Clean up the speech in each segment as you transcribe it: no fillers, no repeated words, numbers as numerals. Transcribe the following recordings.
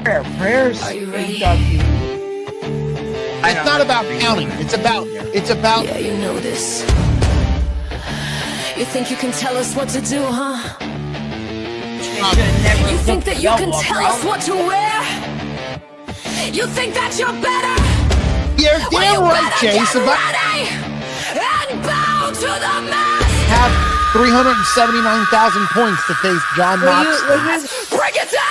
Prayers. Are you ready? It's not about counting. It's about. Yeah, you know this. You think you can tell us what to do, huh? You think that you can tell us what to wear? You think that you're better? You're damn right, Chase. Get ready and bow to the mask. Have 379,000 points to face John Moxley. Break it down.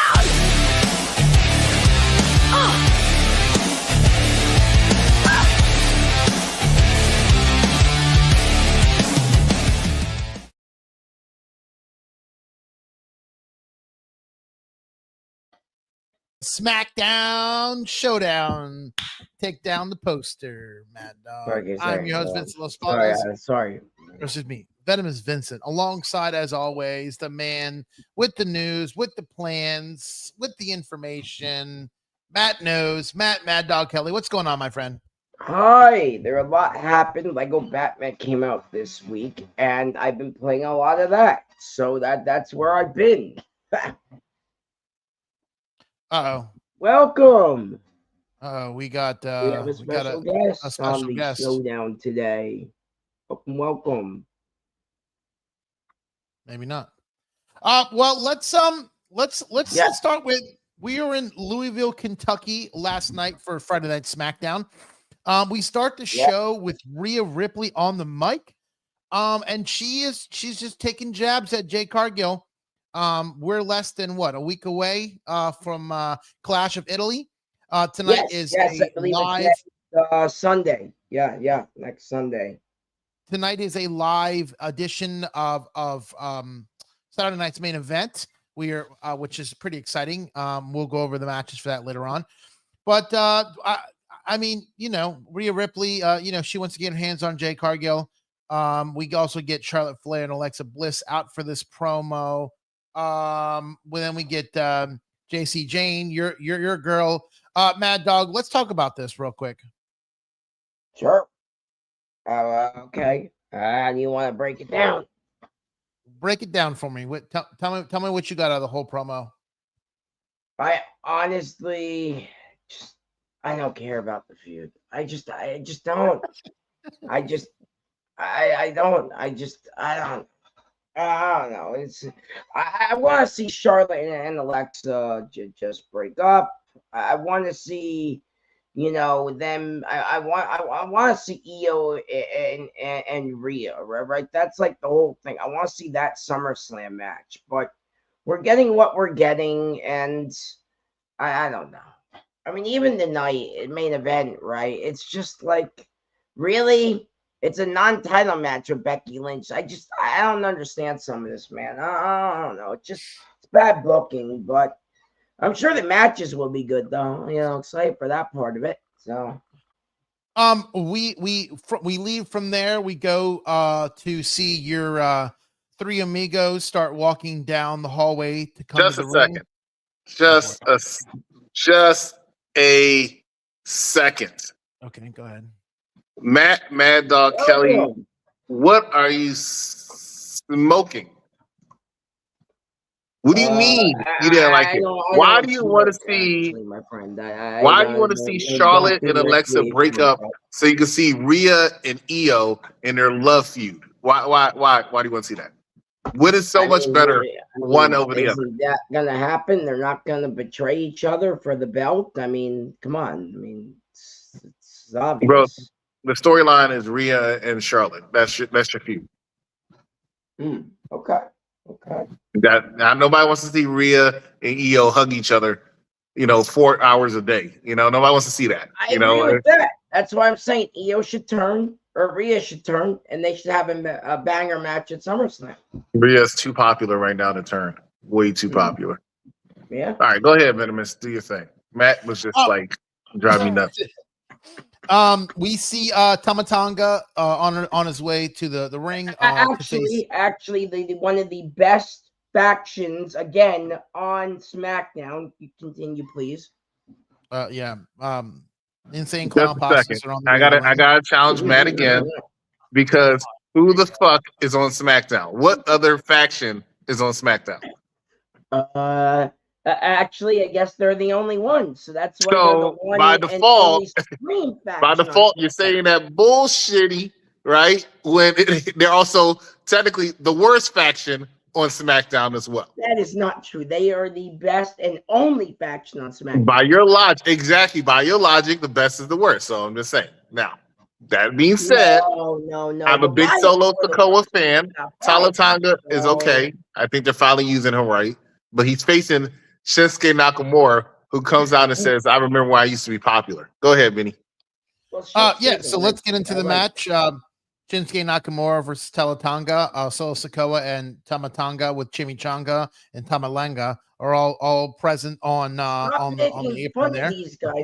SmackDown Showdown. Take down the poster, Mad Dog. I'm your host, Vincent Los Palos. Sorry. Excuse me, Venomous Vincent. Alongside, as always, the man with the news, with the plans, with the information. Matt knows. Mad Dog Kelly. What's going on, my friend? Hi. There a lot happened. Lego Batman came out this week, and I've been playing a lot of that. So that's where I've been. Welcome. We got we have a special guest on the showdown today. Welcome. Maybe not. Well, let's start with, we were in Louisville, Kentucky last night for Friday Night SmackDown. We start the show with Rhea Ripley on the mic. And she's just taking jabs at Jade Cargill. We're less than a week away from Clash of Italy. Tonight is a live next, Sunday. Yeah, next Sunday. Tonight is a live edition of Saturday night's main event. We are, which is pretty exciting. We'll go over the matches for that later on. But I mean, Rhea Ripley, she wants to get her hands on Jade Cargill. We also get Charlotte Flair and Alexa Bliss out for this promo. Then we get JC Jane, your girl, Mad Dog. Let's talk about this real quick. Sure. Okay. You want to break it down? Break it down for me. Tell me what you got out of the whole promo. I honestly I don't care about the feud. I just don't. I don't know. I want to see Charlotte and Alexa just break up. I want to see, them. I want to see Io and Rhea, right? That's like the whole thing. I want to see that SummerSlam match, but we're getting what we're getting, and I don't know. I mean, even the main event, right? It's just like, really. It's a non-title match with Becky Lynch. I don't understand some of this, man. I don't know. It's bad booking, but I'm sure the matches will be good, though. Excited for that part of it. So, we leave from there. We go to see your three amigos start walking down the hallway to come to the ring. Just a second. Okay, go ahead. Mad Dog Kelly, what are you smoking? What do you mean you didn't like it? Why do you want to see? My friend, why do you want to see Charlotte and Alexa break up so you can see Rhea and Io in their love feud? Why do you want to see that? What is so much better one over the other? Is that gonna happen? They're not gonna betray each other for the belt. I mean, come on. I mean, it's obvious. Bro, the storyline is Rhea and Charlotte. That's your feud. Okay. Nobody wants to see Rhea and Io hug each other, 4 hours a day. Nobody wants to see that. I agree with that. That's why I'm saying Io should turn or Rhea should turn, and they should have a banger match at SummerSlam. Rhea's too popular right now to turn. Way too popular. Yeah. All right, go ahead, Venomous. Do your thing. Matt was just driving me nuts. We see Tama Tonga on his way to the ring. Actually, one of the best factions again on SmackDown. You continue, please. Insane Clown Posse. I gotta challenge Matt again because who the fuck is on SmackDown? What other faction is on SmackDown? Actually, I guess they're the only ones, so that's why they're the So one by and default, only Supreme faction. by default, you're saying that bullshitty, right? When they're also technically the worst faction on SmackDown as well. That is not true. They are the best and only faction on SmackDown. By your logic, exactly. By your logic, the best is the worst. So I'm just saying. Now, that being said, no. I'm a big Solo Sikoa fan. Talatanga is okay. I think they're finally using him right. But he's facing Shinsuke Nakamura, who comes out and says, I remember when I used to be popular. Go ahead, Benny. So let's get into the match. Shinsuke Nakamura versus Talatanga, Solo Sikoa and Tamatanga with Chimichanga and Tamalanga are all present on the apron there.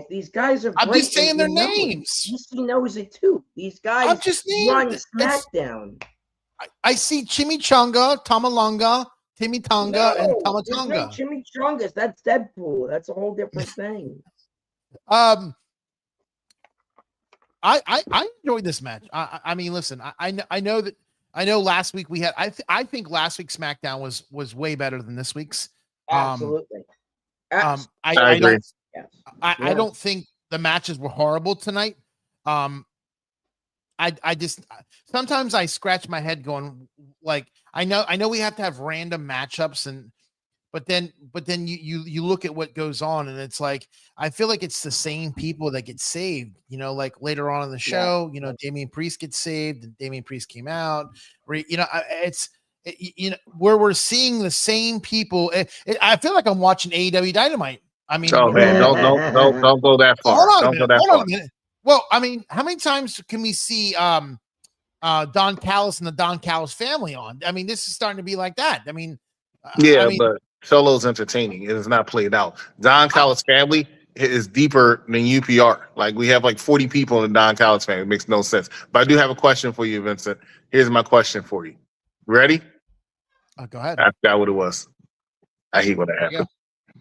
These guys are. I'm just saying their names. DC knows it too. These guys I'm just run SmackDown. I see Chimichanga, Tamalanga, Timitanga, and Tamatanga. Chimichangas, that's Deadpool. That's a whole different thing. I enjoyed this match. I mean, listen, I know last week we had. I think last week's SmackDown was way better than this week's. Absolutely. I agree. I don't think the matches were horrible tonight. I just sometimes I scratch my head going like I know we have to have random matchups but then you look at what goes on and it's like I feel like it's the same people that get saved, like later on in the show, Damian Priest gets saved and Damian Priest came out, where we're seeing the same people. I feel like I'm watching AEW Dynamite. I mean, oh man, don't go that far. Hold on a minute. Well, I mean, how many times can we see Don Callis and the Don Callis family on? I mean, this is starting to be like that. I mean, but Solo's entertaining. It is not played out. Don Callis family is deeper than UPR. Like we have like 40 people in the Don Callis family. It makes no sense. But I do have a question for you, Vincent. Here's my question for you. Ready? Go ahead. I forgot what it was. I hate when that happens.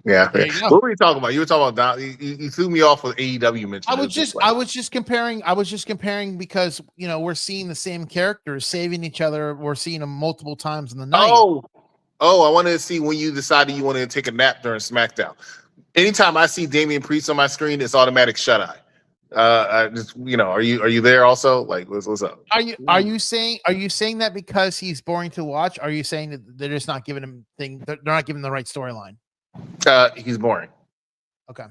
Yeah. What were you talking about? You were talking about Don. You threw me off with AEW mention. I was just comparing because we're seeing the same characters saving each other. We're seeing them multiple times in the night. I wanted to see when you decided you wanted to take a nap during SmackDown. Anytime I see Damian Priest on my screen, it's automatic shut eye. Are you there also? Like, what's up? Are you saying that because he's boring to watch? Are you saying that they're just not giving him they're not giving the right storyline? He's boring. Okay.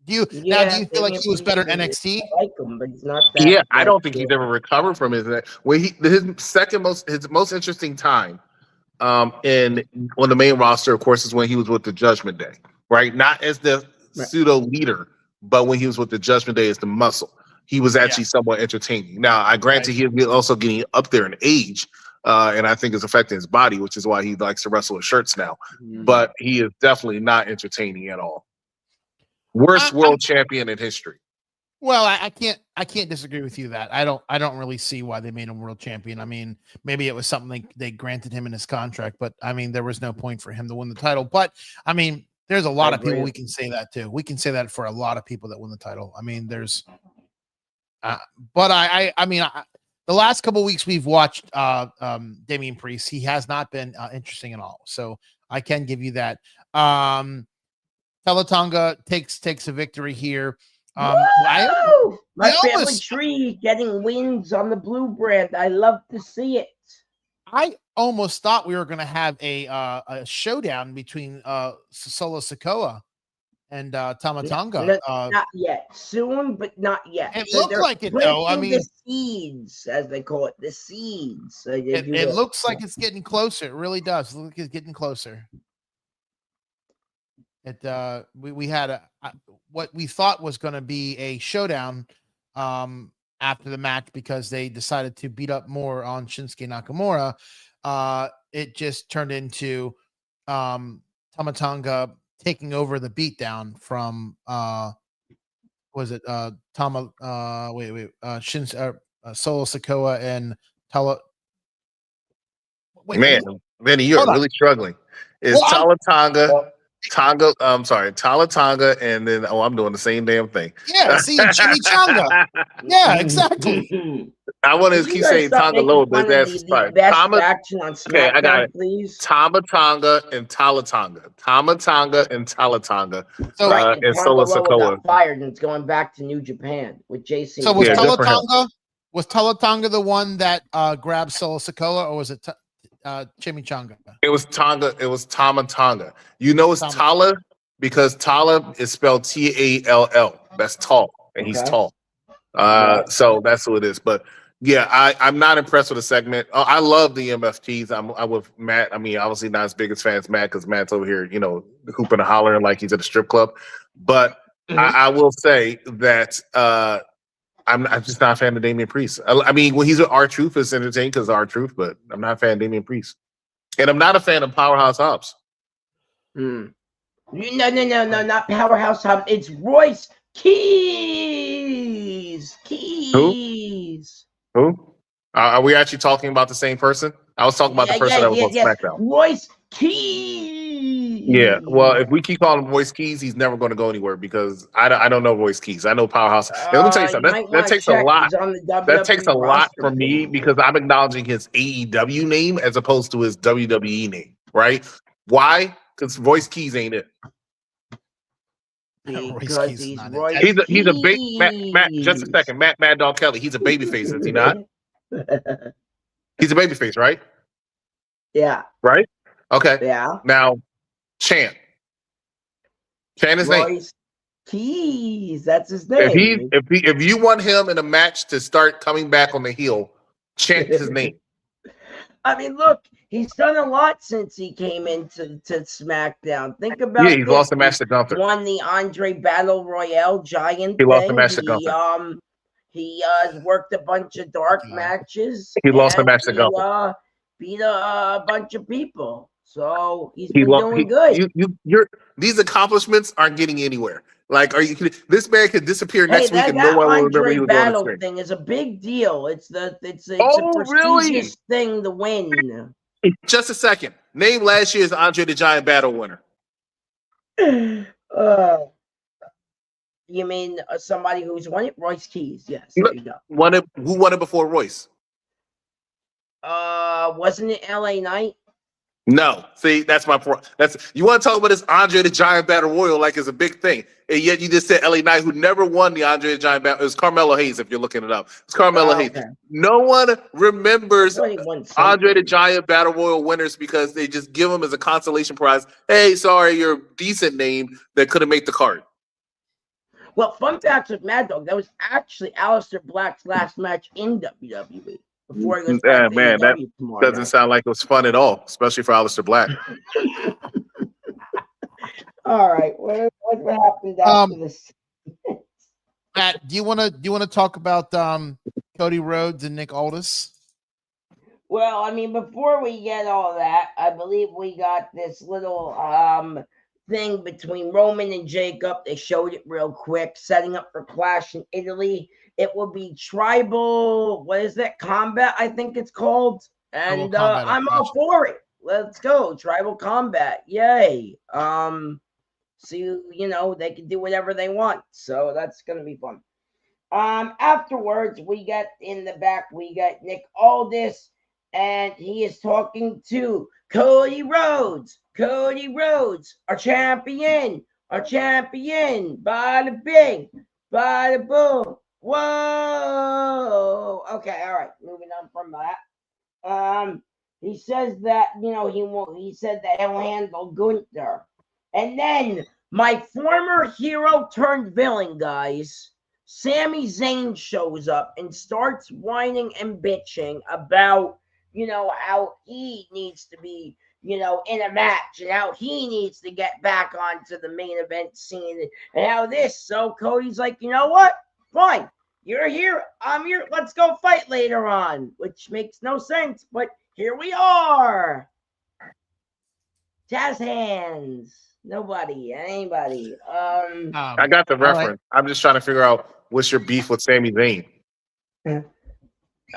Do you feel like he was better in NXT? I like him, but he's not that. Yeah, I don't think he's ever recovered from his his most interesting time on the main roster, of course, is when he was with the Judgment Day, right? Not as the pseudo leader, but when he was with the Judgment Day as the muscle. He was actually somewhat entertaining. Now, I granted he is also getting up there in age, and I think it's affecting his body, which is why he likes to wrestle with shirts now. But he is definitely not entertaining at all. Worst world champion in history. Well, I can't disagree with you that I don't really see why they made him world champion. I mean, maybe it was something they granted him in his contract, but I mean, there was no point for him to win the title. But I mean, there's a lot of people we can say that too. We can say that for a lot of people that win the title. I mean, there's, but I mean, the last couple of weeks we've watched Damian Priest. He has not been interesting at all. So I can give you that. Talatanga takes a victory here. My family tree getting wins on the blue brand. I love to see it. I almost thought we were going to have a showdown between Solo Sikoa and Tamatanga. Not yet. Soon, but not yet. It looked like it, though. I mean, the seeds, as they call it, the seeds. It looks like it's getting closer. It really does. Look, it's getting closer. We had what we thought was going to be a showdown after the match because they decided to beat up more on Shinsuke Nakamura. It just turned into Tamatanga taking over the beatdown from Solo Sikoa and Tala. Man, Vinny, you're really struggling. Talatanga Tala Tonga, and then I'm doing the same damn thing. Yeah, see, chimichanga. Yeah, exactly. I want to You keep guys saying stop Tonga making low, fun but of that's the fine. best faction on SmackDown, I got it. please. Tama Tonga and Tala Tonga. Tama Tonga and Tala Tonga. So Right, and and Solo Tonga Loa Sikoa. got fired and it's going back to New Japan with JC. So was Yeah, good for him. Tonga the one that grabbed Solo Sikoa, or was it Chimichanga? It was Tonga. It was Tama Tonga. You know it's Tama. Tala because Tala is spelled Tall. That's tall, and he's Okay. tall. Right. So that's who it is. But yeah, I'm not impressed with the segment. I love the MFTs. I'm with Matt. I mean, obviously not as big as fans Matt because Matt's over here, hooping and hollering like he's at a strip club. But I will say that I'm just not a fan of Damian Priest. I mean, when he's with R-Truth, it's entertaining because of R-Truth, but I'm not a fan of Damian Priest. And I'm not a fan of Powerhouse Hobbs. No, not Powerhouse Hobbs. It's Royce Keys. Who? Are we actually talking about the same person? I was talking about the person that was on SmackDown. Royce Keys. Yeah. Well, if we keep calling him Royce Keys, he's never going to go anywhere because I don't know Royce Keys. I know Powerhouse. And let me tell you something. That takes a lot. That takes a lot for me because I'm acknowledging his AEW name as opposed to his WWE name. Right? Why? Because Royce Keys ain't it. Because he's Royce he's a big Matt. Just a second, Matt Mad Dog Kelly. He's a babyface, is he not? He's a babyface, right? Yeah. Right? Okay. Yeah. Now, Champ is name. Royce Keys. That's his name. If you want him in a match to start coming back on the heel, Champ is his name. I mean, look, he's done a lot since he came into SmackDown. Think about he's lost the match to Gunther. Won the Andre Battle Royale giant. He lost the match to Gunther. He worked a bunch of dark matches. He lost the match to Gunther. Beat a bunch of people. So he's been doing good. These accomplishments aren't getting anywhere. Like, are you kidding? This man could disappear next week and no one will remember he was doing this thing. Thing is a big deal. It's a prestigious thing to win. Just a second. Name last year's Andre the Giant Battle winner. You mean somebody who's won it? Royce Keys. Yes. There you go. Who won it before Royce? Wasn't it LA Knight? No. See, that's my point. You want to talk about this Andre the Giant Battle Royal like it's a big thing, and yet you just said LA Knight, who never won the Andre the Giant Battle. It was Carmelo Hayes, if you're looking it up. It's Carmelo Hayes. No one remembers Andre the Giant Battle Royal winners because they just give them as a consolation prize. Hey, sorry, you're a decent name that couldn't make the card. Well, fun fact with Mad Dog, that was actually Aleister Black's last match in WWE. Before he was man, that doesn't sound like it was fun at all, especially for Aleister Black. All right, what happened after this? Matt, do you want to talk about Cody Rhodes and Nick Aldis? Well, I mean, before we get all that, I believe we got this little thing between Roman and Jacob. They showed it real quick, setting up for Clash in Italy. It will be tribal, what is that, combat, I think it's called. And I'm all for it. Let's go. Tribal combat. Yay. So, they can do whatever they want. So that's going to be fun. Afterwards, we got in the back, we got Nick Aldis, and he is talking to Cody Rhodes. Cody Rhodes, our champion. Bada bing, bada boom. Whoa. Okay, all right. Moving on from that. He says that, he said that he'll handle Gunther. And then my former hero turned villain, guys, Sami Zayn shows up and starts whining and bitching about, how he needs to be, in a match and how he needs to get back onto the main event scene and how this. So Cody's like, you know what? Fine. You're here. I'm here. Let's go fight later on, which makes no sense. But here we are. Jazz hands. Nobody. Anybody. I got the reference. Right. I'm just trying to figure out what's your beef with Sami Zayn.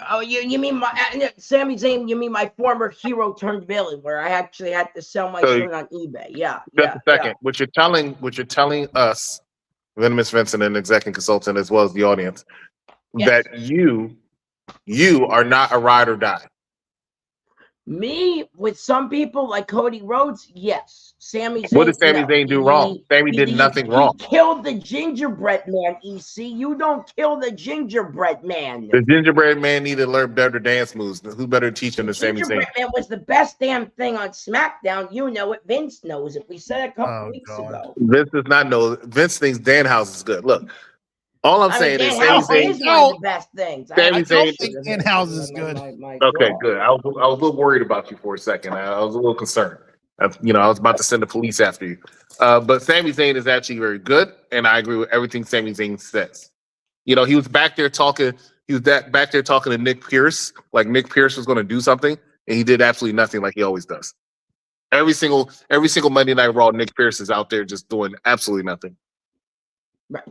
Oh, you mean my Sami Zayn? You mean my former hero turned villain, where I actually had to sell my shirt on eBay? Yeah, just a second. What you're telling us, Venomous Vincent, and executive consultant, as well as the audience, that you are not a ride or die. Me, with some people like Cody Rhodes, yes. Sami Zayn. What did Sami Zayn do wrong? Sami did nothing wrong. He killed the gingerbread man, EC. You don't kill the gingerbread man. The gingerbread man needed to learn better dance moves. Who better teach him than Sami Zayn? Gingerbread man was the best damn thing on SmackDown. You know it. Vince knows it. We said it a couple weeks ago. Vince does not know. Vince thinks Danhausen is good. Look, all I'm saying is Sami Zayn is one of the best things. Sami Zayn think Danhausen is good. Okay, good. I was a little worried about you for a second. I was a little concerned. I was about to send the police after you. But Sami Zayn is actually very good, and I agree with everything Sami Zayn says. He was back there talking. He was back there talking to Nick Pierce, like Nick Pierce was going to do something, and he did absolutely nothing, like he always does. Every single Monday Night Raw, Nick Pierce is out there just doing absolutely nothing. Right.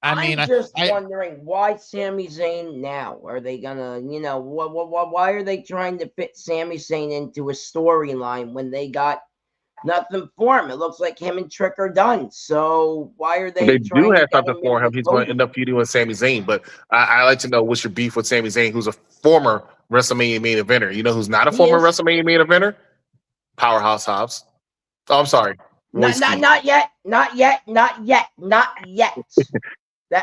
I'm wondering why Sami Zayn now? Are they gonna, why are they trying to fit Sami Zayn into a storyline when they got nothing for him? It looks like him and Trick are done. So why are they? They do have something for him. He's going to end up feuding with Sami Zayn. But I like to know what's your beef with Sami Zayn, who's a former WrestleMania main eventer. You know who's not a former WrestleMania main eventer? Powerhouse Hobbs. Oh, I'm sorry. Not yet.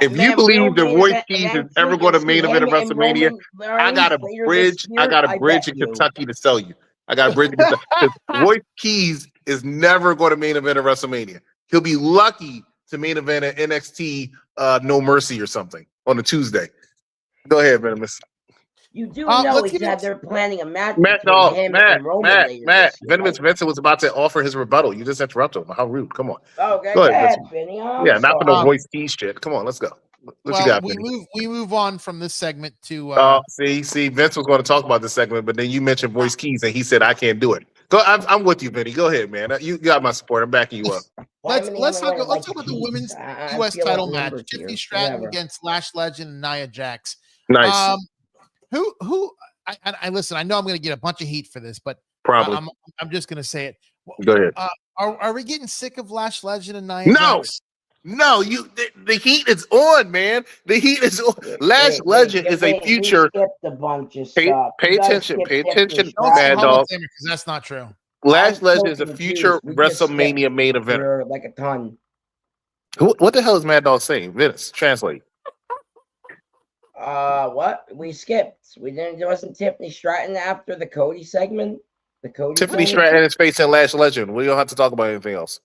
If you believe that Royce Keys is ever going to main event of WrestleMania, I got a bridge. I got a bridge in Kentucky to sell you. I got a bridge in Kentucky. Royce Keys is never going to main event of WrestleMania. He'll be lucky to main event at NXT No Mercy or something on a Tuesday. Go ahead, Venomous. You do know they're planning a match between him and Roman. Venomous Vincent was about to offer his rebuttal. You just interrupted him. How rude. Come on. Okay, go ahead, Vinny. Yeah, not for no Royce Keys shit. Come on, let's go. What you got, we move on from this segment to see, Vince was going to talk about this segment, but then you mentioned Royce Keys and he said I can't do it. Go, I'm with you, Vinny. Go ahead, man. You got my support. I'm backing you up. Let's talk about the women's US title match. Tiffany Stratton against Lash Legend and Nia Jax. Nice. Who I listen, I know I'm going to get a bunch of heat for this, but probably I'm just going to say it. Go ahead. Are we getting sick of Lash Legend and Nia Jax? No, the heat is on, man. The heat is on. Lash Legend is a future. Pay attention, Mad Dog. Because that's not true. Lash Legend is a future WrestleMania main eventer. Like a ton. What the hell is Mad Dog saying? Vince, translate. What? We skipped. We didn't. There wasn't Tiffany Stratton after the Cody segment. Tiffany Stratton is facing Lash Legend. We don't have to talk about anything else.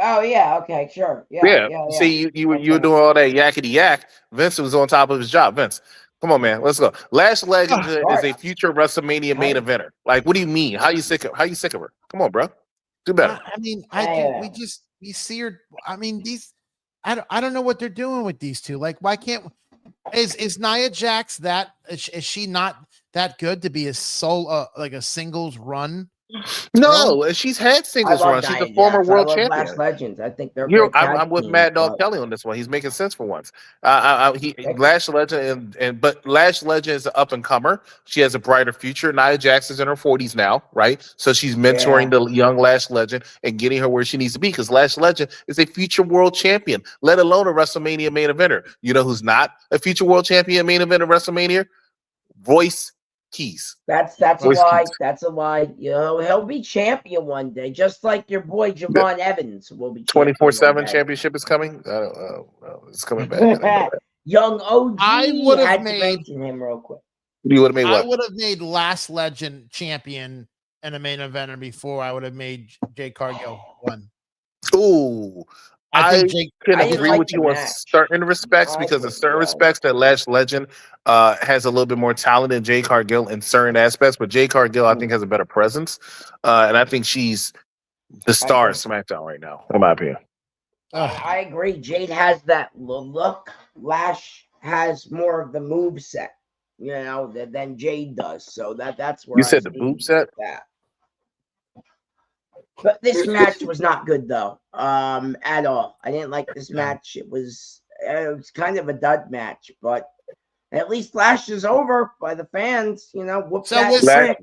Oh yeah, okay, sure. Yeah. See, you were doing all that yakety yak. Vince was on top of his job. Vince, come on, man, let's go. Lash Legend is a future WrestleMania main eventer. Like, what do you mean? How you sick of her? Come on, bro. Do better. We see her. I mean, I don't know what they're doing with these two. Like, why can't is Nia Jax that is she not that good to be a like a singles run? No, she's had singles runs. She's a former world champion. Lash Legends. I think they're. I'm with Mad Dog Kelly on this one. He's making sense for once. Lash Legend but Lash Legend is an up and comer. She has a brighter future. Nia Jax is in her 40s now, right? So she's mentoring the young Lash Legend and getting her where she needs to be because Lash Legend is a future world champion, let alone a WrestleMania main eventer. You know who's not a future world champion main eventer WrestleMania? Royce Keys. That's a lie. That's a lie. He'll be champion one day, just like your boy Javon Evans will be. 24/7 championship is coming. It's coming back. Young OG. I would have made him real quick. You would have made what? I would have made Lash Legend champion and a main eventer before I would have made Jade Cargill one. Ooh. I can agree with you on certain respects because in certain respects that Lash Legend has a little bit more talent than Jade Cargill in certain aspects, but Jade Cargill I think has a better presence, and I think she's the star of SmackDown right now, in my opinion. I agree. Jade has that look. Lash has more of the move set, than Jade does. So that's where you said the move set. That. But this match was not good though, at all. I didn't like this match. It was kind of a dud match, but At least Flash is over by the fans. Whoop So that was- trick.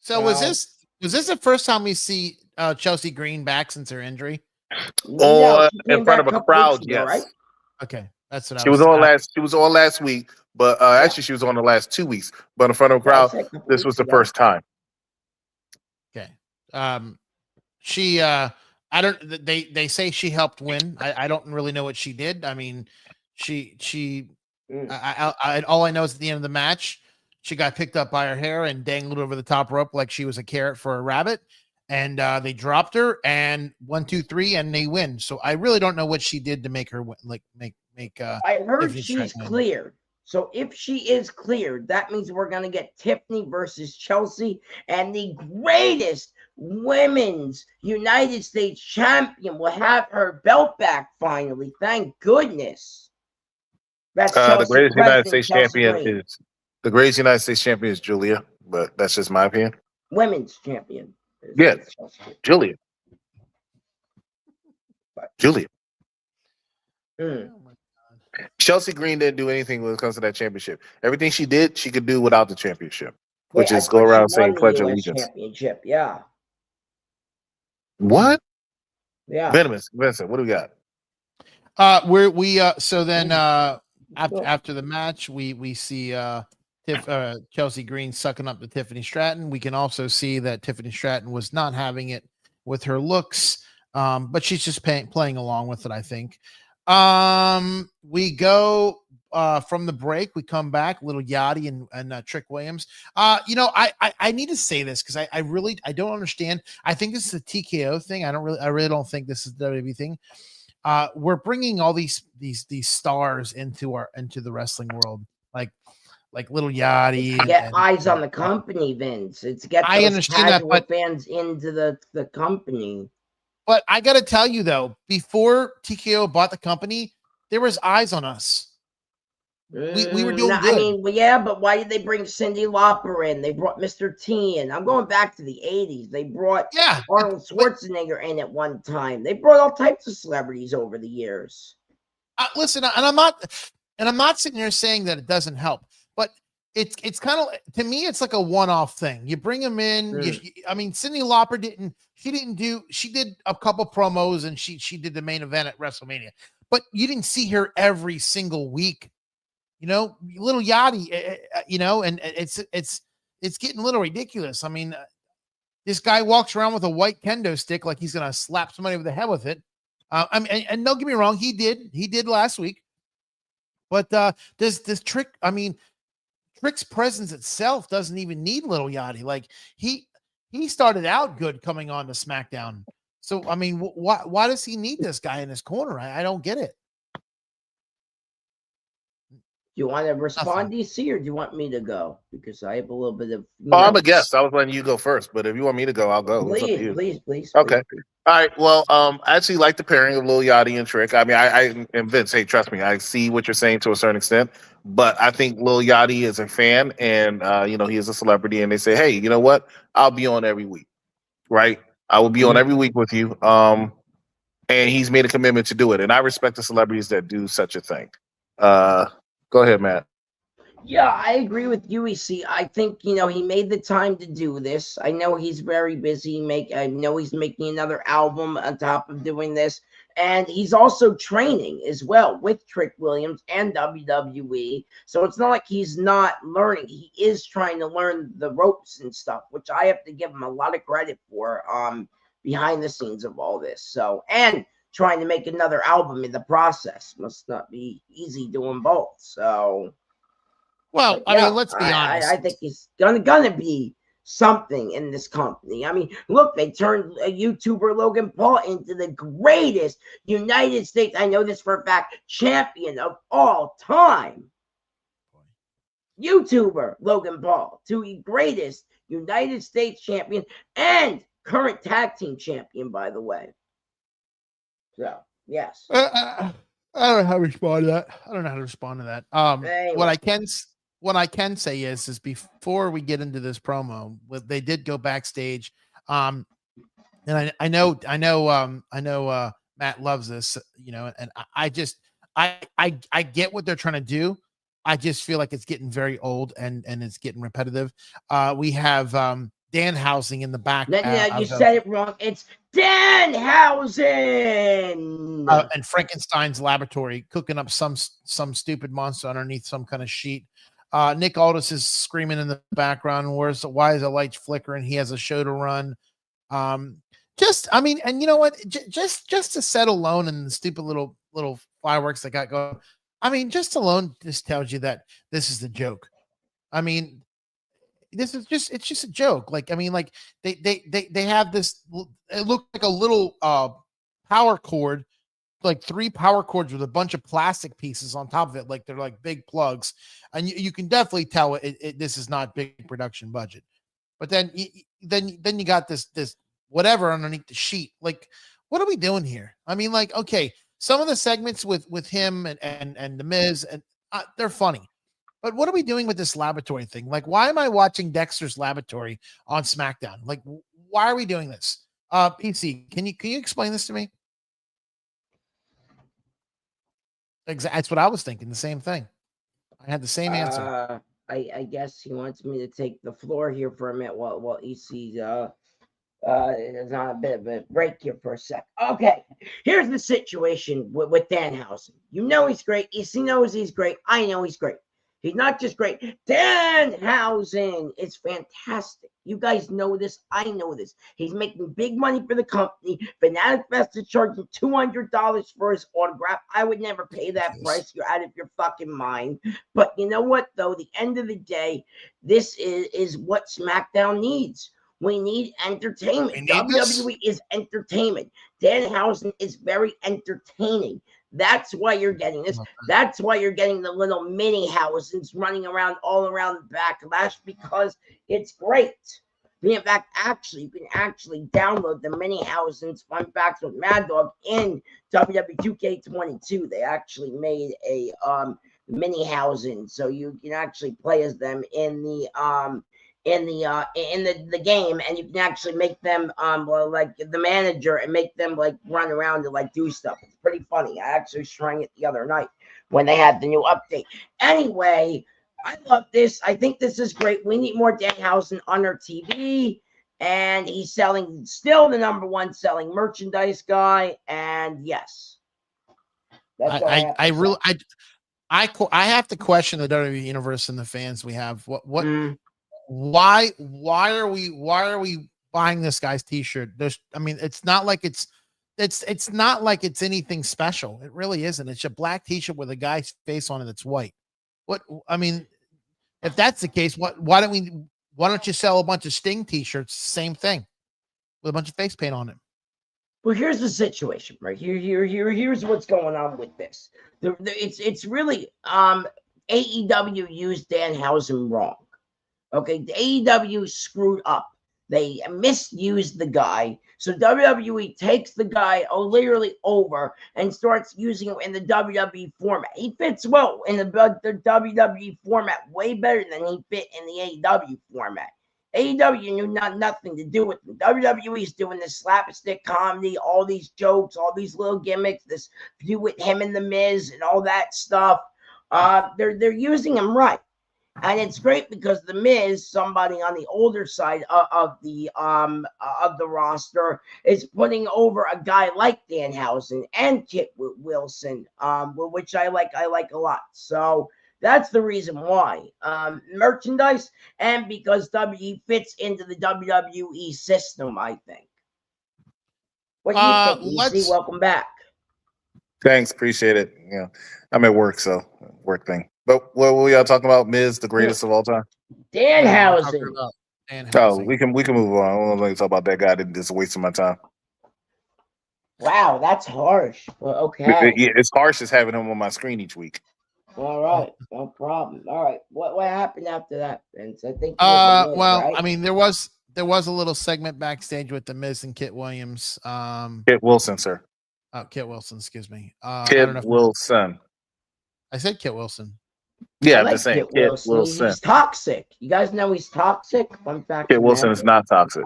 So was this the first time we see Chelsea Green back since her injury? No, she came in front back of a couple weeks crowd, ago, yes. right? Okay, that's what She was on last week, but actually she was on the last 2 weeks. But in front of a crowd, this was the first time. Okay. She I don't. They say she helped win. I don't really know what she did. I mean, all I know is at the end of the match, she got picked up by her hair and dangled over the top rope like she was a carrot for a rabbit. And they dropped her, and 1, 2, 3, and they win. So I really don't know what she did to make her make. I heard Tiffany she's Stratton. cleared. So if she is cleared, that means we're gonna get Tiffany versus Chelsea, and the greatest women's United States champion will have her belt back finally. Thank goodness. That's The greatest United President States Chelsea champion Green. is the greatest United States champion is Julia, but that's just my opinion. Women's champion. Yeah, Julia. Julia. Mm. Chelsea Green didn't do anything when it comes to that championship. Everything she did, she could do without the championship, which I is go thought she around won saying the pledge US allegiance. championship. Yeah. What? Yeah. Venomous, Vincent, what do we got? So then after the match, we see Chelsea Green sucking up to Tiffany Stratton. We can also see that Tiffany Stratton was not having it with her looks, but she's just playing along with it, I think. We go from the break, we come back, little Yachty and Trick Williams. I need to say this because I really don't understand. I think this is a TKO thing. I really don't think this is the WWE thing. We're bringing all these stars into the wrestling world, like little Yachty. Get eyes on the company, Vince. It's get those I understand that, but fans into the company. But I got to tell you though, before TKO bought the company, there was eyes on us. We were doing good. I mean, well, yeah, but why did they bring Cyndi Lauper in? They brought Mr. T in. I'm going back to the 80s. They brought Arnold Schwarzenegger in at one time. They brought all types of celebrities over the years. Listen, and I'm not sitting here saying that it doesn't help, but it's kind of, to me, it's like a one-off thing. You bring them in. I mean, Cyndi Lauper she did a couple promos and she did the main event at WrestleMania, but you didn't see her every single week. Little Yachty, and it's getting a little ridiculous. I mean, this guy walks around with a white kendo stick like he's gonna slap somebody over the head with it. And don't get me wrong, he did last week, but this Trick, I mean, Trick's presence itself doesn't even need little Yachty. Like he started out good coming on to SmackDown. So I mean, why does he need this guy in his corner? I don't get it. Do you want to respond, DC, or do you want me to go? Because I have a little bit of. I'm a guest. I was letting you go first, but if you want me to go, I'll go. Please. Okay. All right. Well, I actually like the pairing of Lil Yachty and Trick. I mean, I and Vince, hey, trust me, I see what you're saying to a certain extent, but I think Lil Yachty is a fan, and he is a celebrity, and they say, hey, you know what? I'll be on every week, right? I will be on every week with you. And he's made a commitment to do it, and I respect the celebrities that do such a thing. Go ahead, Matt. Yeah, I agree with you, EC. I think, he made the time to do this. I know he's very busy. I know he's making another album on top of doing this. And he's also training as well with Trick Williams and WWE. So it's not like he's not learning. He is trying to learn the ropes and stuff, which I have to give him a lot of credit for behind the scenes of all this. So, and trying to make another album in the process. Must not be easy doing both. So, well, I mean, let's be honest. I think he's gonna be something in this company. I mean, look, they turned a YouTuber Logan Paul into the greatest United States, I know this for a fact, champion of all time. YouTuber Logan Paul to the greatest United States champion and current tag team champion, by the way. So, yes. I don't know how to respond to that. Anyway. What I can say is before we get into this promo, they did go backstage. And I know Matt loves this, and I get what they're trying to do. I just feel like it's getting very old and it's getting repetitive. We have Danhausen in the back. No, you said it wrong. It's Danhausen. And Frankenstein's laboratory cooking up some stupid monster underneath some kind of sheet. Nick Aldis is screaming in the background. Why is the lights flickering? He has a show to run. And you know what? Just to set alone and the stupid little fireworks that got going. I mean, just alone just tells you that this is a joke. I mean, it's just a joke. Like, I mean, like they have this. It looked like a little power cord, like 3 power cords with a bunch of plastic pieces on top of it, like they're like big plugs, and you can definitely tell this is not big production budget. But then you got this whatever underneath the sheet. Like, what are we doing here? I mean, like, okay, some of the segments with him and the Miz and they're funny. But what are we doing with this laboratory thing? Like, why am I watching Dexter's Laboratory on SmackDown? Like, why are we doing this? PC, can you explain this to me? Exactly, that's what I was thinking. The same thing. I had the same answer. I guess he wants me to take the floor here for a minute while EC is on a bit of a break here for a sec. Okay, here's the situation with Danhausen. You know he's great. EC knows he's great. I know he's great. He's not just great. Danhausen is fantastic. You guys know this. I know this. He's making big money for the company. Fanatic Fest is charging $200 for his autograph. I would never pay that price. You're out of your fucking mind. But you know what, though? The end of the day, this is what SmackDown needs. We need entertainment. WWE is entertainment. Danhausen is very entertaining. That's why you're getting this. That's why you're getting the little mini Housens running around all around the backlash, because it's great. In fact, you can actually download the mini Housens Fun Facts with MADDOG in WWE 2K22. They actually made a mini Housen, so you can actually play as them in the game, and you can actually make them like the manager and make them like run around and like do stuff. It's pretty funny. I actually was trying it the other night when they had the new update. Anyway, I love this. I think this is great. We need more Danhausen on our TV, and he's still the #1 selling merchandise guy. And yes, that's what I have to question the WWE universe and the fans we have. Why are we buying this guy's t-shirt? It's not like it's not like it's anything special. It really isn't. It's a black t-shirt with a guy's face on it that's white. If that's the case, why don't you sell a bunch of Sting t-shirts? Same thing with a bunch of face paint on it. Well, here's the situation, right? Here's what's going on with this. It's really AEW used Danhausen wrong. Okay, the AEW screwed up. They misused the guy. So WWE takes the guy literally over and starts using him in the WWE format. He fits well in the WWE format, way better than he fit in the AEW format. AEW knew nothing to do with him. WWE's doing this slapstick comedy, all these jokes, all these little gimmicks, this feud with him and The Miz and all that stuff. They're using him right. And it's great because The Miz, somebody on the older side of the roster, is putting over a guy like Danhausen and Kit Wilson, which I like a lot. So that's the reason why. Merchandise, and because he fits into the WWE system, I think. What do you think, EC? Welcome back. Thanks, appreciate it. Yeah, I'm at work, so work thing. But what were y'all talking about? Miz, the greatest of all time? Danhausen. Oh, we can move on. I don't want to talk about that guy. That just wasting my time. Wow, that's harsh. Well, okay. It's harsh as having him on my screen each week. All right, no problem. All right, what happened after that, Vince? I think. Right? I mean, there was a little segment backstage with the Miz and Kit Williams. Kit Wilson, sir. Kit Wilson, excuse me. Kit Wilson. I said Kit Wilson. Yeah, I'm just saying. Kit Wilson. He's toxic. You guys know he's toxic. Fun fact. Kit Wilson is not toxic.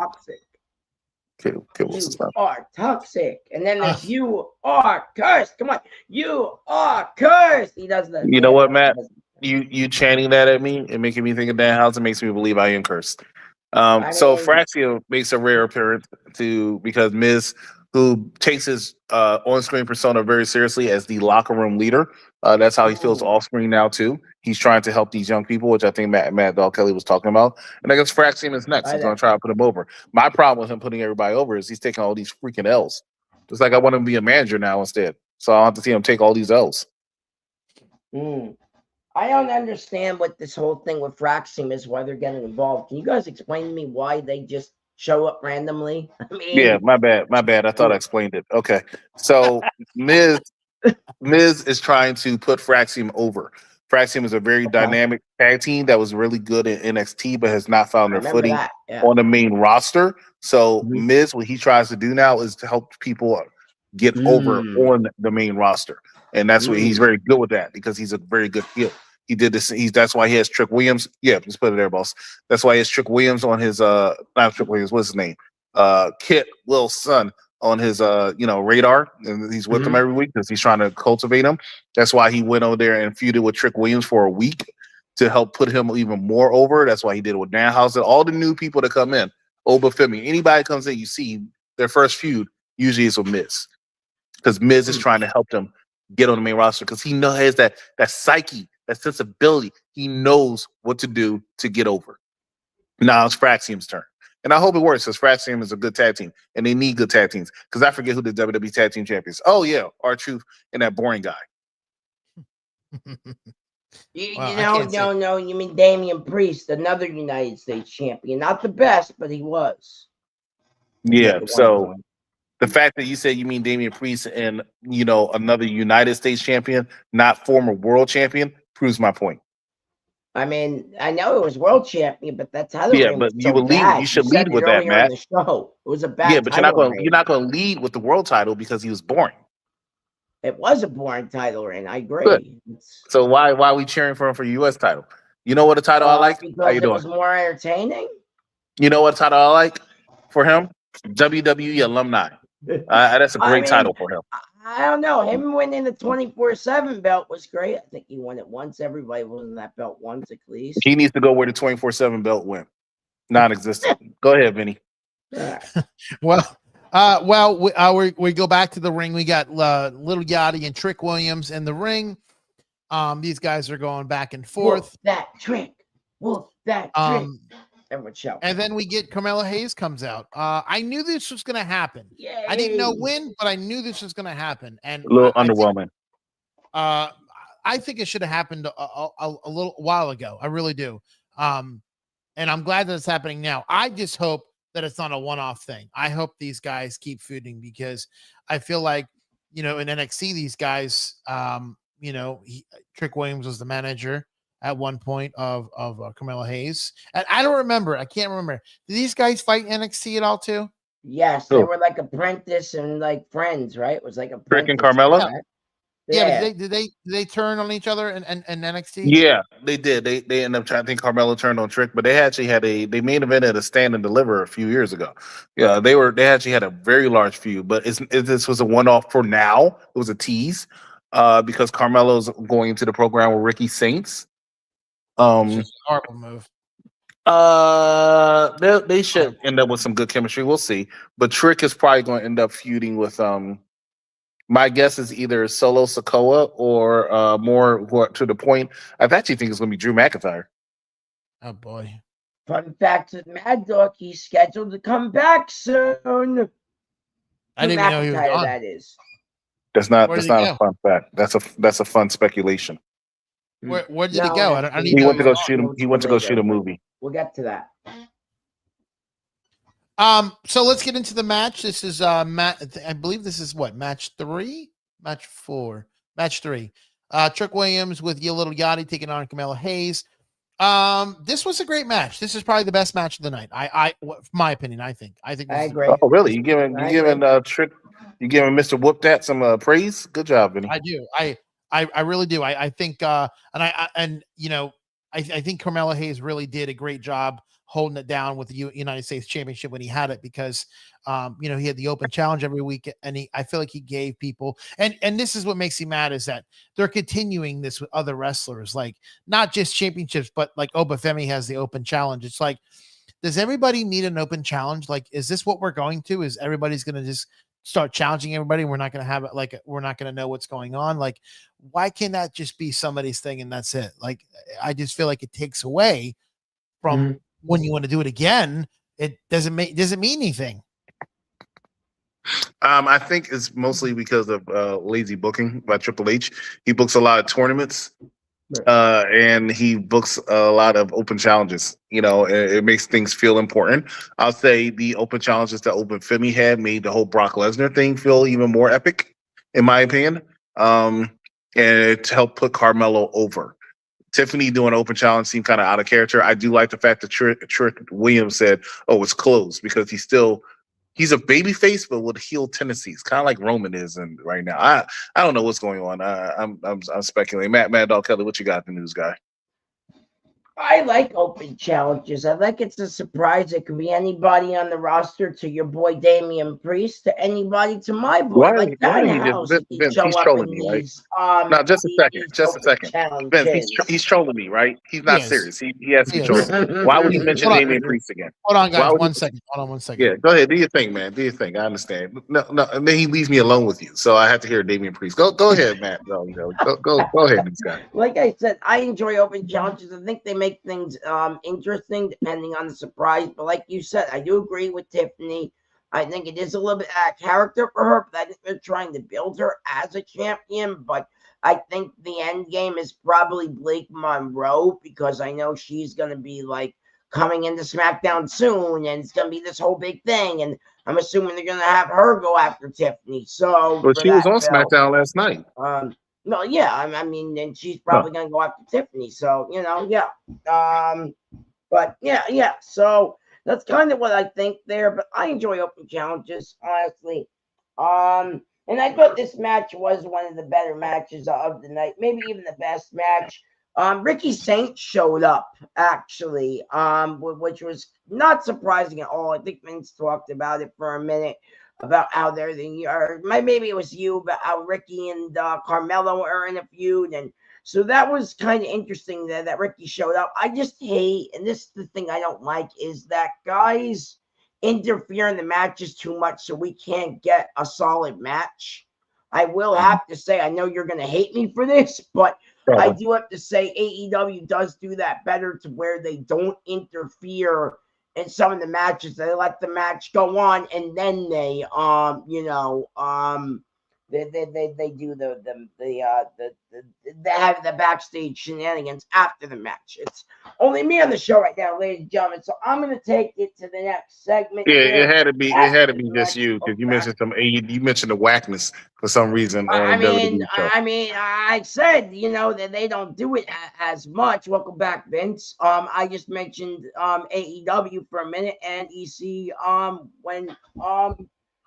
Kit Wilson's not. You are toxic. And then there's you are cursed. Come on. You are cursed. He does that. You know what, Matt? you chanting that at me and making me think of Danhausen makes me believe I am cursed. So mean, Fraxio makes a rare appearance because Miz, who takes his on-screen persona very seriously as the locker room leader, that's how he feels off-screen now too. He's trying to help these young people, which I think Matt Dog Kelly was talking about. And I guess Fraxium is next. He's going to try to put him over. My problem with him putting everybody over is he's taking all these freaking L's. It's like I want him to be a manager now instead. So I'll have to see him take all these L's. I don't understand what this whole thing with Fraxium is, why they're getting involved. Can you guys explain to me why they just show up randomly? I mean, yeah, my bad. I thought I explained it. Okay. So Miz is trying to put Fraxium over. Fraxium is a very dynamic tag team that was really good in NXT, but has not found their footing on the main roster. So Miz, what he tries to do now is to help people get over on the main roster. And that's what he's very good with that because he's a very good heel. He did this. That's why he has Trick Williams. Yeah, just put it there, boss. That's why he has Trick Williams on his not Trick Williams, what's his name? Kit Will's son on his radar. And he's with him every week because he's trying to cultivate him. That's why he went over there and feuded with Trick Williams for a week to help put him even more over. That's why he did it with Danhausen. All the new people that come in, Oba Femi, anybody comes in, you see their first feud usually is with Miz. Because Miz is trying to help them get on the main roster because he has that psyche, that sensibility. He knows what to do to get over. Now it's Fraxium's turn. And I hope it works because Fraxium is a good tag team and they need good tag teams. Because I forget who the WWE tag team champions. Oh, yeah, R-Truth and that boring guy. No, you mean Damian Priest, another United States champion. Not the best, but he was. Yeah, so the fact that you said you mean Damian Priest and, another United States champion, not former world champion, proves my point. I mean, I know it was world champion, but that's how the ring but was you so will lead. bad. You should lead with that, Matt. The show. It was a bad. Yeah, but you're not going to lead with the world title because he was boring. It was a boring title reign. I agree. Good. So why are we cheering for him for U.S. title? You know what a title I like? Because it was more entertaining. You know what title I like for him? WWE alumni. That's a great title for him. I don't know. Him winning the 24/7 belt was great. I think he won it once. Everybody won that belt once at least. He needs to go where the 24/7 belt went. Non-existent. Go ahead, Vinny. We go back to the ring. We got Little Yachty and Trick Williams in the ring. These guys are going back and forth. Wolf that trick. Everyone shout. And then we get Carmella Hayes comes out. I knew this was going to happen. Yay. I didn't know when, but I knew this was going to happen. And a little underwhelming. I think it should have happened a little while ago. I really do. And I'm glad that it's happening now. I just hope that it's not a one-off thing. I hope these guys keep feuding because I feel like, in NXT, these guys, Trick Williams was the manager at one point of Carmella Hayes. And I can't remember. Did these guys fight NXT at all too? Yes, they were like apprentice and like friends, right? It was like a Trick and Carmella? Right? Yeah, but did they turn on each other and NXT? Yeah, they did. They ended up trying. I think Carmella turned on Trick, but they actually had they main evented a Stand and Deliver a few years ago. Yeah, they actually had a very large feud, but this was a one-off for now. It was a tease because Carmella's going into the program with Ricky Saints. It's just a horrible move. They should end up with some good chemistry. We'll see. But Trick is probably going to end up feuding with my guess is either Solo Sikoa or more to the point. I actually think it's going to be Drew McIntyre. Oh boy! Fun fact with Mad Dog, he's scheduled to come back soon. I didn't even know he was gone. That is. That's not a fun fact. That's a fun speculation. Where did he go? He went to go shoot him. He went to go shoot a movie. We'll get to that. So let's get into the match. This is I believe this is match 3, match 4, match 3. Trick Williams with Little Yachty taking on Carmella Hayes. This was a great match. This is probably the best match of the night. My opinion. I think. I agree. Oh, really? You giving Trick? You giving Mr. Whoop that some praise? Good job, Vinny. I do. I really do. I think and I think Carmelo Hayes really did a great job holding it down with the United States Championship when he had it, because he had the open challenge every week, and I feel like he gave people, and this is what makes me mad, is that they're continuing this with other wrestlers, like not just championships, but like Obafemi has the open challenge. It's like, does everybody need an open challenge? Like, is this what we're going to? Is everybody's going to just start challenging everybody? And we're not going to have it, like, we're not going to know what's going on. Like, why can't that just be somebody's thing and that's it? Like, I just feel like it takes away from when you want to do it again. It doesn't mean anything. I think it's mostly because of lazy booking by Triple H. He books a lot of tournaments, and he books a lot of open challenges. It makes things feel important. I'll say the open challenges that Obafemi had made the whole Brock Lesnar thing feel even more epic, in my opinion. And it helped put Carmelo over. Tiffany doing an open challenge seemed kind of out of character. I do like the fact that Trick Williams said, "Oh, it's closed," because he's a baby face, but with heel tendencies, kind of like Roman is right now. I don't know what's going on. I'm speculating. Mad Dog Kelly, what you got, the news guy? I like open challenges. I like it's a surprise. It could be anybody on the roster, to your boy Damian Priest, to anybody, to my boy. Vince, he's trolling me, right? No, just a second. Vince, he's trolling me, right? He's not serious. He has to be trolling. Why would he mention Damian Priest again? Hold on, guys. One second. Yeah, go ahead. Do your thing, man. Do your thing. I understand. No, and then he leaves me alone with you, so I have to hear Damian Priest. Go ahead, Matt. Go ahead, this guy. Like I said, I enjoy open challenges. I think they make things interesting depending on the surprise. But like you said, I do agree with Tiffany. I think it is a little bit out of character for her, but I think they're trying to build her as a champion. But I think the end game is probably Blake Monroe, because I know she's going to be like coming into SmackDown soon, and it's going to be this whole big thing. And I'm assuming they're going to have her go after Tiffany. So, but she was on SmackDown last night. No, yeah, I mean, and she's probably gonna go after Tiffany. So, yeah. But yeah. So that's kind of what I think there. But I enjoy open challenges, honestly. And I thought this match was one of the better matches of the night, maybe even the best match. Ricky Saint showed up, actually, which was not surprising at all. I think Vince talked about it for a minute, about how maybe it was you, but how Ricky and Carmelo are in a feud. And so that was kind of interesting that Ricky showed up. I just hate, and this is the thing I don't like, is that guys interfere in the matches too much, so we can't get a solid match. I will have to say, I know you're going to hate me for this, but I do have to say AEW does do that better, to where they don't interfere in some of the matches. They let the match go on, and then they they do they have the backstage shenanigans after the match. It's only me on the show right now, ladies and gentlemen. So I'm gonna take it to the next segment. Yeah, it had to be just you, because you mentioned you mentioned the whackness for some reason. I said, that they don't do it as much. Welcome back, Vince. I just mentioned AEW for a minute, and EC when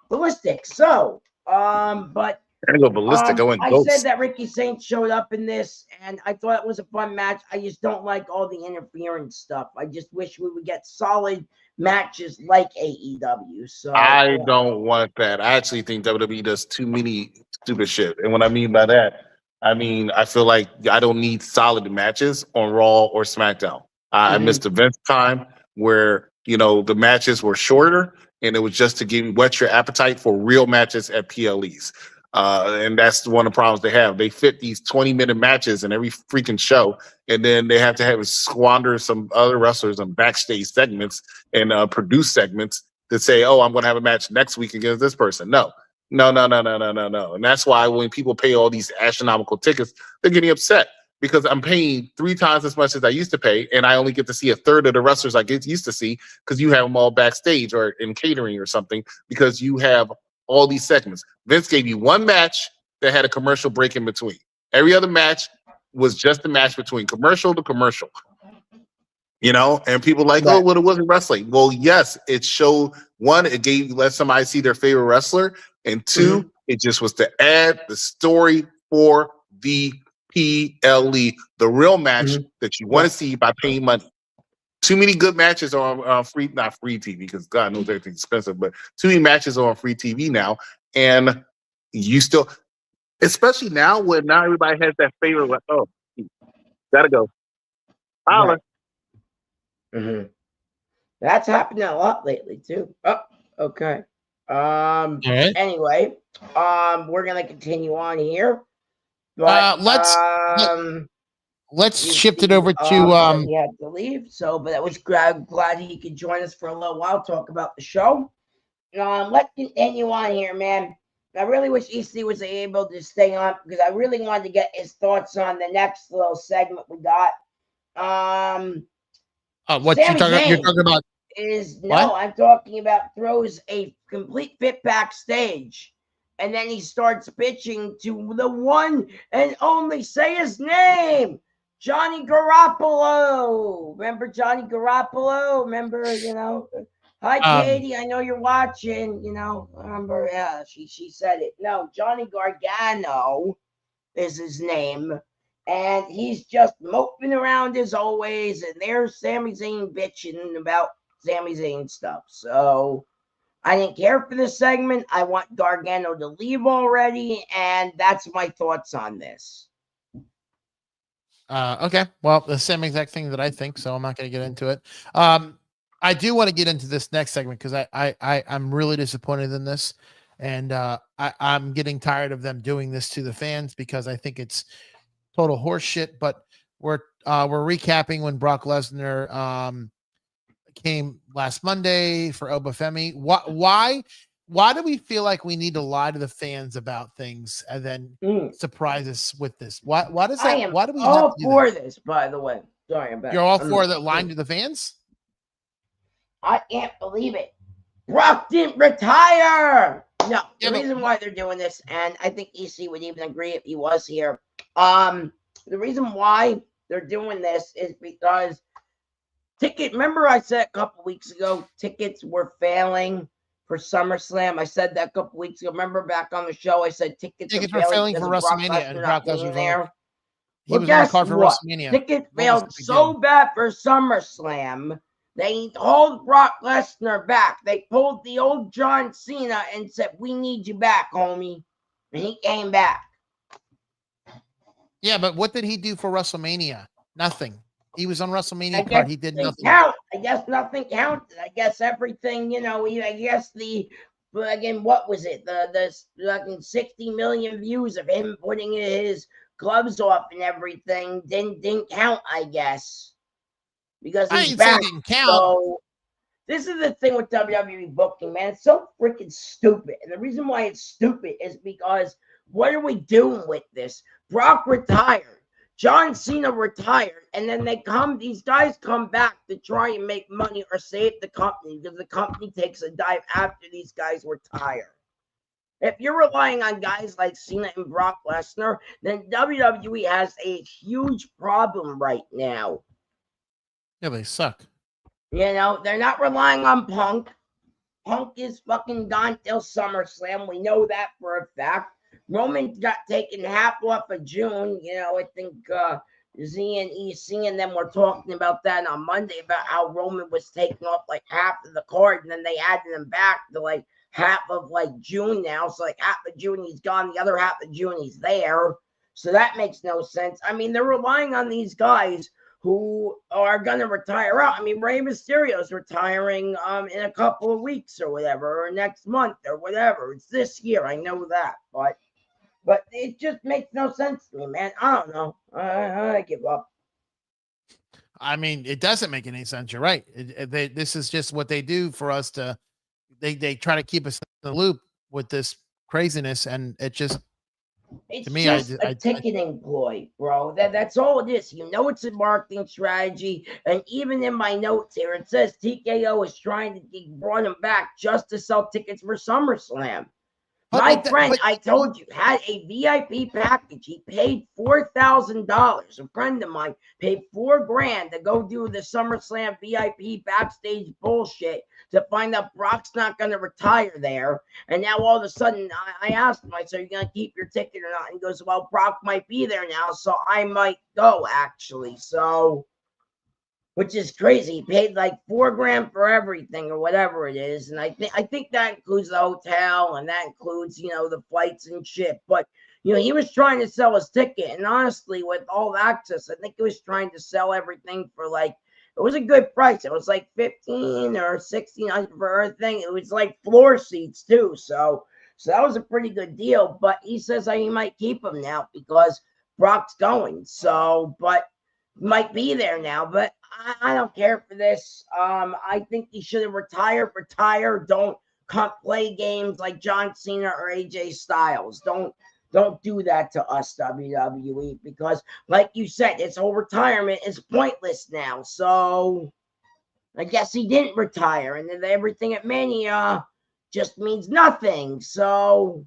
Ballistic. So but I go ballistic. I said that Ricky Saint showed up in this, and I thought it was a fun match. I just don't like all the interference stuff. I just wish we would get solid matches like AEW. So I don't want that. I actually think WWE does too many stupid shit. And what I mean by that, I feel like I don't need solid matches on Raw or SmackDown. I missed the Vince time where, the matches were shorter, and it was just to whet your appetite for real matches at PLEs. And that's one of the problems they have. They fit these 20-minute matches in every freaking show, and then they have to squander some other wrestlers on backstage segments and produce segments to say, "Oh, I'm going to have a match next week against this person." No. And that's why when people pay all these astronomical tickets, they're getting upset, because I'm paying 3 times as much as I used to pay, and I only get to see a third of the wrestlers I used to see, because you have them all backstage or in catering or something, because you have all these segments. Vince gave you one match that had a commercial break in between. Every other match was just a match between commercial to commercial. And people like, oh, well, it wasn't wrestling. Well, yes, it showed, one, it let somebody see their favorite wrestler, and two, it just was to add the story for the the real match that you want to see by paying money. Too many good matches on free, not free TV, because God knows everything's expensive, but too many matches are on free TV now. And you still, especially now when now everybody has that favorite, like, oh, gotta go. Holla. Right. That's happening a lot lately too. Oh, okay. right. Anyway, we're gonna continue on here. But let's shift it over to he had to leave, so but that was glad he could join us for a little while, talk about the show. Let's continue on here, man. I really wish EC was able to stay on because I really wanted to get his thoughts on the next little segment we got. What you're talking about I'm talking about throws a complete fit backstage. And then he starts bitching to the one and only, say his name, Johnny Garoppolo. Remember Johnny Garoppolo? Remember, hi, Katie, I know you're watching, remember, yeah, she said it. No, Johnny Gargano is his name. And he's just moping around as always. And there's Sami Zayn bitching about Sami Zayn stuff. So I didn't care for this segment. I want Gargano to leave already, and that's my thoughts on this. Okay. Well, the same exact thing that I think, so I'm not going to get into it. I do want to get into this next segment because I'm really disappointed in this, and I'm getting tired of them doing this to the fans because I think it's total horseshit. But we're recapping when Brock Lesnar came last Monday for Obafemi. Why do we feel like we need to lie to the fans about things and then surprise us with this? Why does that? Why do we all have to do for that? this? By the way, sorry about. You're all for that lying to the fans? I can't believe it. Brock didn't retire. No, the reason why they're doing this, and I think EC would even agree if he was here. The reason why they're doing this is because remember I said a couple weeks ago, tickets were failing for SummerSlam. I said that a couple weeks ago. Remember back on the show, I said tickets were failing for WrestleMania and Brock Lesnar there. He was on the card for WrestleMania. Tickets failed so bad for SummerSlam. They hauled Brock Lesnar back. They pulled the old John Cena and said, "We need you back, homie." And he came back. Yeah, but what did he do for WrestleMania? Nothing. He was on WrestleMania card. He did nothing. I guess nothing counted. I guess everything, I guess what was it? The 60 million views of him putting his gloves off and everything didn't count, I guess. Because he's back. Didn't count. So this is the thing with WWE booking, man. It's so freaking stupid. And the reason why it's stupid is because what are we doing with this? Brock retired. John Cena retired, and then these guys come back to try and make money or save the company because the company takes a dive after these guys retire. If you're relying on guys like Cena and Brock Lesnar, then WWE has a huge problem right now. Yeah, they suck. They're not relying on Punk. Punk is fucking gone till SummerSlam. We know that for a fact. Roman got taken half off of June. I think Z and EC and them were talking about that on Monday about how Roman was taking off like half of the card, and then they added him back to like half of like June now. So like half of June he's gone, the other half of June he's there. So that makes no sense. I mean, they're relying on these guys who are gonna retire out. I mean, Rey Mysterio's retiring in a couple of weeks or whatever, or next month or whatever. It's this year, I know that, but it just makes no sense to me, man. I don't know. I give up. I mean, it doesn't make any sense. You're right. This is just what they do for us to. They try to keep us in the loop with this craziness, and it just. It's to me, just a ticketing ploy, bro. That's all it is. It's a marketing strategy, and even in my notes here, it says TKO is trying to bring him back just to sell tickets for SummerSlam. My friend, I told you, had a VIP package. He paid $4,000. A friend of mine paid $4,000 to go do the SummerSlam VIP backstage bullshit to find out Brock's not going to retire there. And now all of a sudden, I asked him, I said, are you going to keep your ticket or not? And he goes, well, Brock might be there now, so I might go, actually. So, which is crazy. He paid like $4,000 for everything or whatever it is. And I think that includes the hotel and that includes, the flights and shit. But, he was trying to sell his ticket. And honestly, with all the access, I think he was trying to sell everything for it was a good price. It was like $1,500 or $1,600 for everything. It was like floor seats too. So that was a pretty good deal. But he says he might keep him now because Brock's going. So, but might be there now. But I don't care for this. I think he should have retired. Retire. Don't play games like John Cena or AJ Styles. Don't do that to us, WWE, because like you said, his whole retirement is pointless now. So I guess he didn't retire, and then everything at Mania just means nothing. So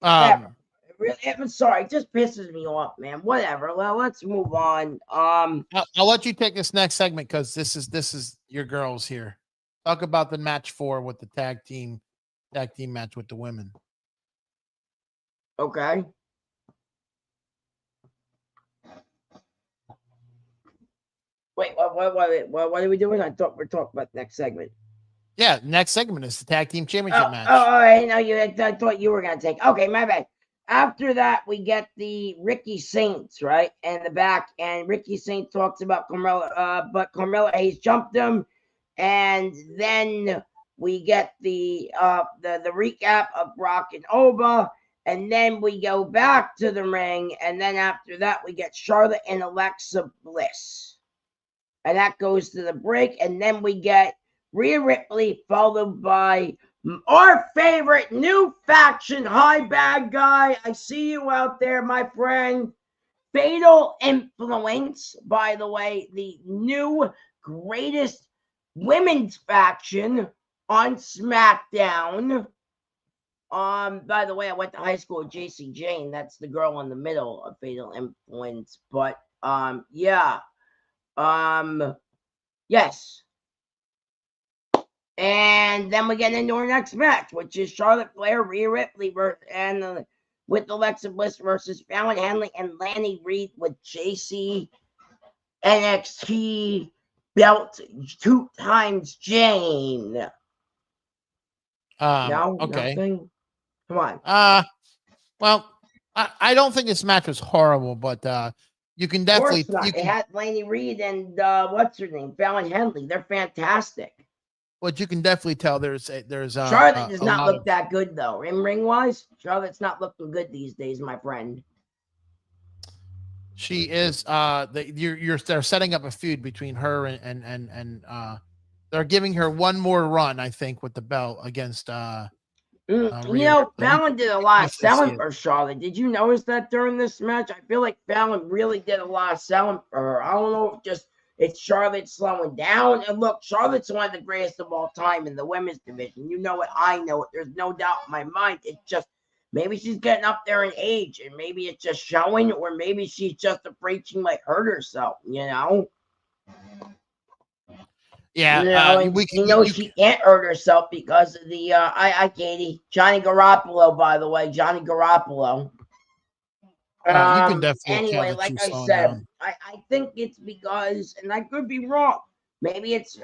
I'm sorry, it just pisses me off, man. Whatever. Well, let's move on. I'll let you take this next segment because this is your girls here. Talk about the match 4 with the tag team match with the women. Okay. Wait, what are we doing? I thought we're talking about the next segment. Yeah, next segment is the tag team championship match. I thought you were gonna take. Okay, my bad. After that, we get the Ricky Saints, right? In the back, and Ricky Saints talks about Carmella, but Carmella Hayes jumped him. And then we get the recap of Brock and Oba, and then we go back to the ring, and then after that, we get Charlotte and Alexa Bliss. And that goes to the break, and then we get Rhea Ripley, followed by our favorite new faction, Hi Bad Guy. I see you out there, my friend. Fatal Influence, by the way, the new greatest women's faction on SmackDown. By the way, I went to high school with JC Jane. That's the girl in the middle of Fatal Influence. But yeah. Yes. And then we get into our next match, which is Charlotte Flair, Rhea Ripley, and with Alexa Bliss versus Fallon Henley and Lanny Reed with JC NXT belt 2 times Jane. No, okay. Nothing? Come on. Well, I don't think this match was horrible, but you can definitely. Of course not. It had Lanny Reed and what's her name, Fallon Henley. They're fantastic. But you can definitely tell there's Charlotte does not look that good though. In ring wise, Charlotte's not looking good these days, my friend. She is. They're setting up a feud between her and they're giving her one more run, I think, with the belt against. Fallon did a lot of selling for Charlotte. Did you notice that during this match? I feel like Fallon really did a lot of selling for her. I don't know if it's Charlotte slowing down. And look, Charlotte's one of the greatest of all time in the women's division. You know it. I know it. There's no doubt in my mind. It's just maybe she's getting up there in age, and maybe it's just showing, or maybe she's just afraid she might hurt herself. Yeah, she can't hurt herself because of the Katie, Johnny Garoppolo, by the way, Johnny Garoppolo. You can definitely anyway, like I said, I think it's because, and I could be wrong. Maybe it's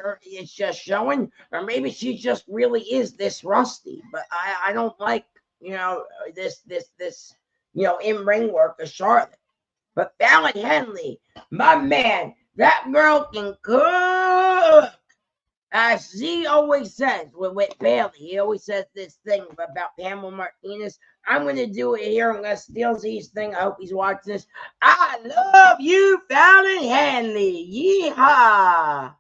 just showing, or maybe she just really is this rusty. But I don't like this in ring work of Charlotte. But Fallon Henley, my man, that girl can cook. As he always says with Bailey, he always says this thing about Pamela Martinez. I'm going to do it here unless Steele Z's thing. I hope he's watching this. I love you, Fallon Henley. Yeehaw.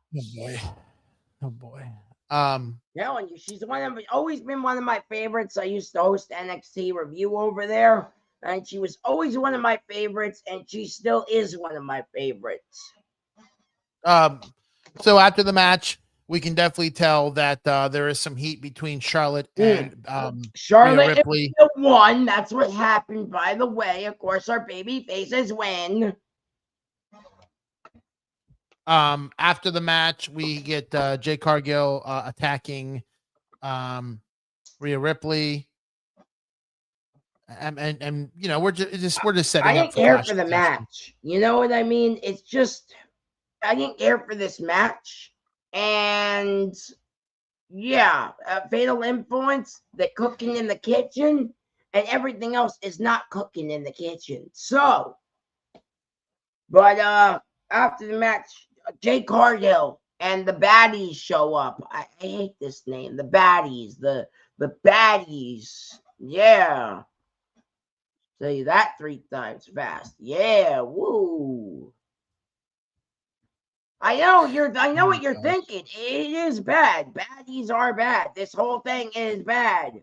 Oh boy. Telling you, she's always been one of my favorites. I used to host NXT review over there, and she was always one of my favorites, and she still is one of my favorites. So after the match, we can definitely tell that there is some heat between Charlotte and Charlotte Rhea Ripley. Won. That's what happened, by the way. Of course, our baby faces win. After the match, we get Jade Cargill attacking Rhea Ripley. And you know, we're just setting I up didn't for care for the match. You know what I mean? It's just I didn't care for this match. And yeah, Fatal Influence, the cooking in the kitchen, and everything else is not cooking in the kitchen. So, but after the match, Jade Cargill and the baddies show up. I hate this name. The baddies, the baddies. Yeah. Tell you that 3 times fast. Yeah, woo. I know what you're thinking. It is bad. Baddies are bad. This whole thing is bad.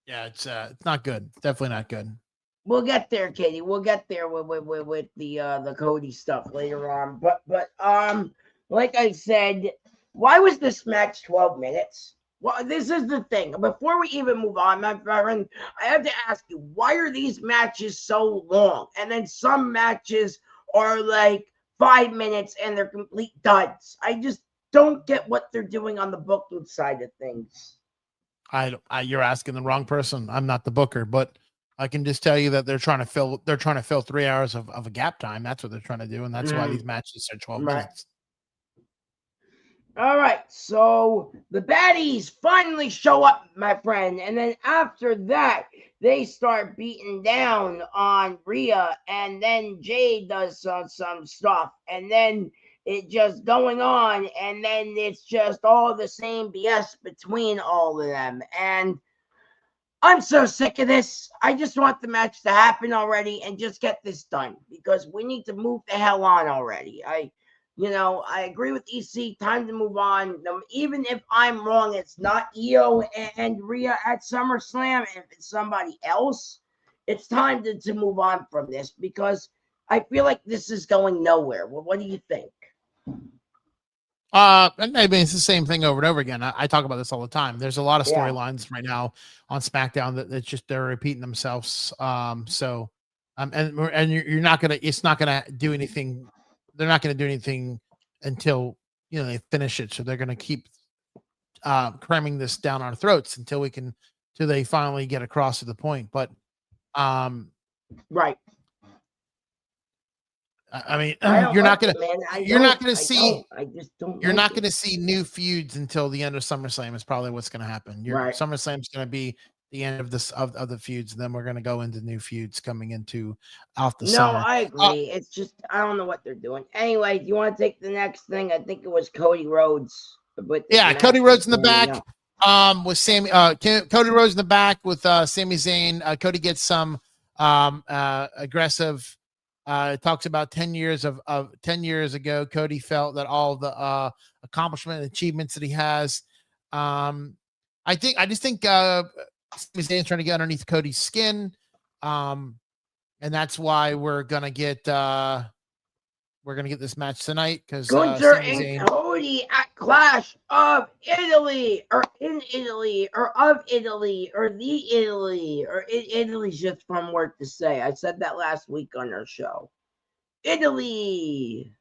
Yeah, it's not good. Definitely not good. We'll get there, Katie. We'll get there with the Cody stuff later on. But like I said, why was this match 12 minutes? Well, this is the thing. Before we even move on, my friend, I have to ask you, why are these matches so long? And then some matches are like 5 minutes and they're complete duds. I just don't get what they're doing on the booking side of things. You're asking the wrong person. I'm not the booker, but I can just tell you that they're trying to fill 3 hours of a gap time. That's what they're trying to do, and that's why these matches are 12 minutes. All right, so the baddies finally show up, my friend, and then after that, they start beating down on Rhea, and then Jade does some stuff, and then it just going on, and then it's just all the same BS between all of them, and I'm so sick of this. I just want the match to happen already and just get this done, because we need to move the hell on already. I agree with EC. Time to move on. Even if I'm wrong, it's not Io and Rhea at SummerSlam. If it's somebody else, it's time to move on from this, because I feel like this is going nowhere. Well, what do you think? I mean, it's the same thing over and over again. I talk about this all the time. There's a lot of storylines right now on SmackDown that they're repeating themselves. And you're not gonna. It's not gonna do anything. They're not going to do anything until they finish it. So they're going to keep cramming this down our throats until they finally get across to the point. But right. I mean, you're not going to see new feuds until the end of SummerSlam is probably what's going to happen. SummerSlam's going to be the end of this of the feuds, and then we're going to go into new feuds coming into out the summer. I agree. It's just I don't know what they're doing. Anyway, do you want to take the next thing? I think it was Cody Rhodes. Cody Rhodes in the back. With Sammy. Cody Rhodes in the back with Sami Zayn. Cody gets some aggressive. Talks about 10 years of 10 years ago. Cody felt that all the accomplishment and achievements that he has. I just think. Sami Zayn's trying to get underneath Cody's skin, and that's why we're gonna get this match tonight, because Gunther and Cody at Clash of Italy, or in Italy, or of Italy, or the Italy, or Italy's just fun word to say. I said that last week on our show. Italy.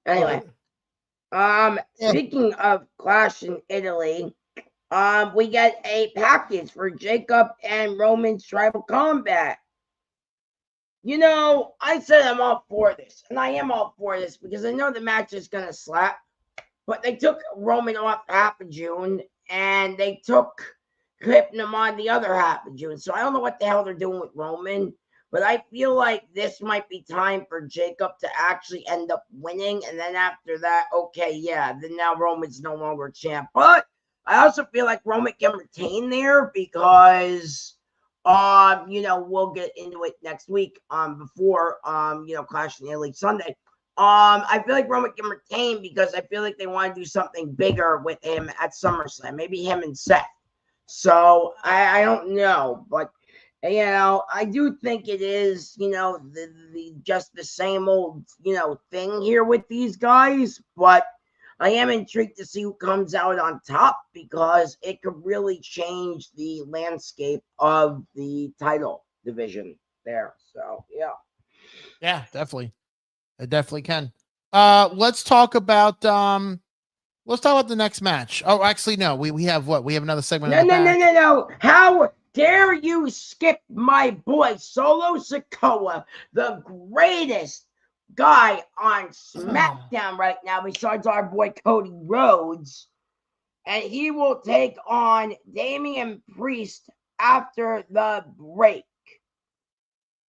Anyway, speaking of Clash in Italy. We get a package for Jacob and Roman's Tribal Combat. I said I'm all for this, and I am all for this because I know the match is going to slap, but they took Roman off half of June, and they took clipping him on the other half of June. So I don't know what the hell they're doing with Roman, but I feel like this might be time for Jacob to actually end up winning, and then after that, then now Roman's no longer champ. But I also feel like Roman can retain there because, we'll get into it next week, before, Clash in Italy Sunday. I feel like Roman can retain because I feel like they want to do something bigger with him at SummerSlam, maybe him and Seth. So I don't know, but I do think it is, the just the same old, thing here with these guys, but I am intrigued to see who comes out on top because it could really change the landscape of the title division there. So yeah. Yeah, definitely. It definitely can. Let's talk about the next match. Oh, actually, no, we have what? We have another segment. No. How dare you skip my boy Solo Sikoa, the greatest guy on SmackDown right now, besides our boy Cody Rhodes. And he will take on Damian Priest after the break.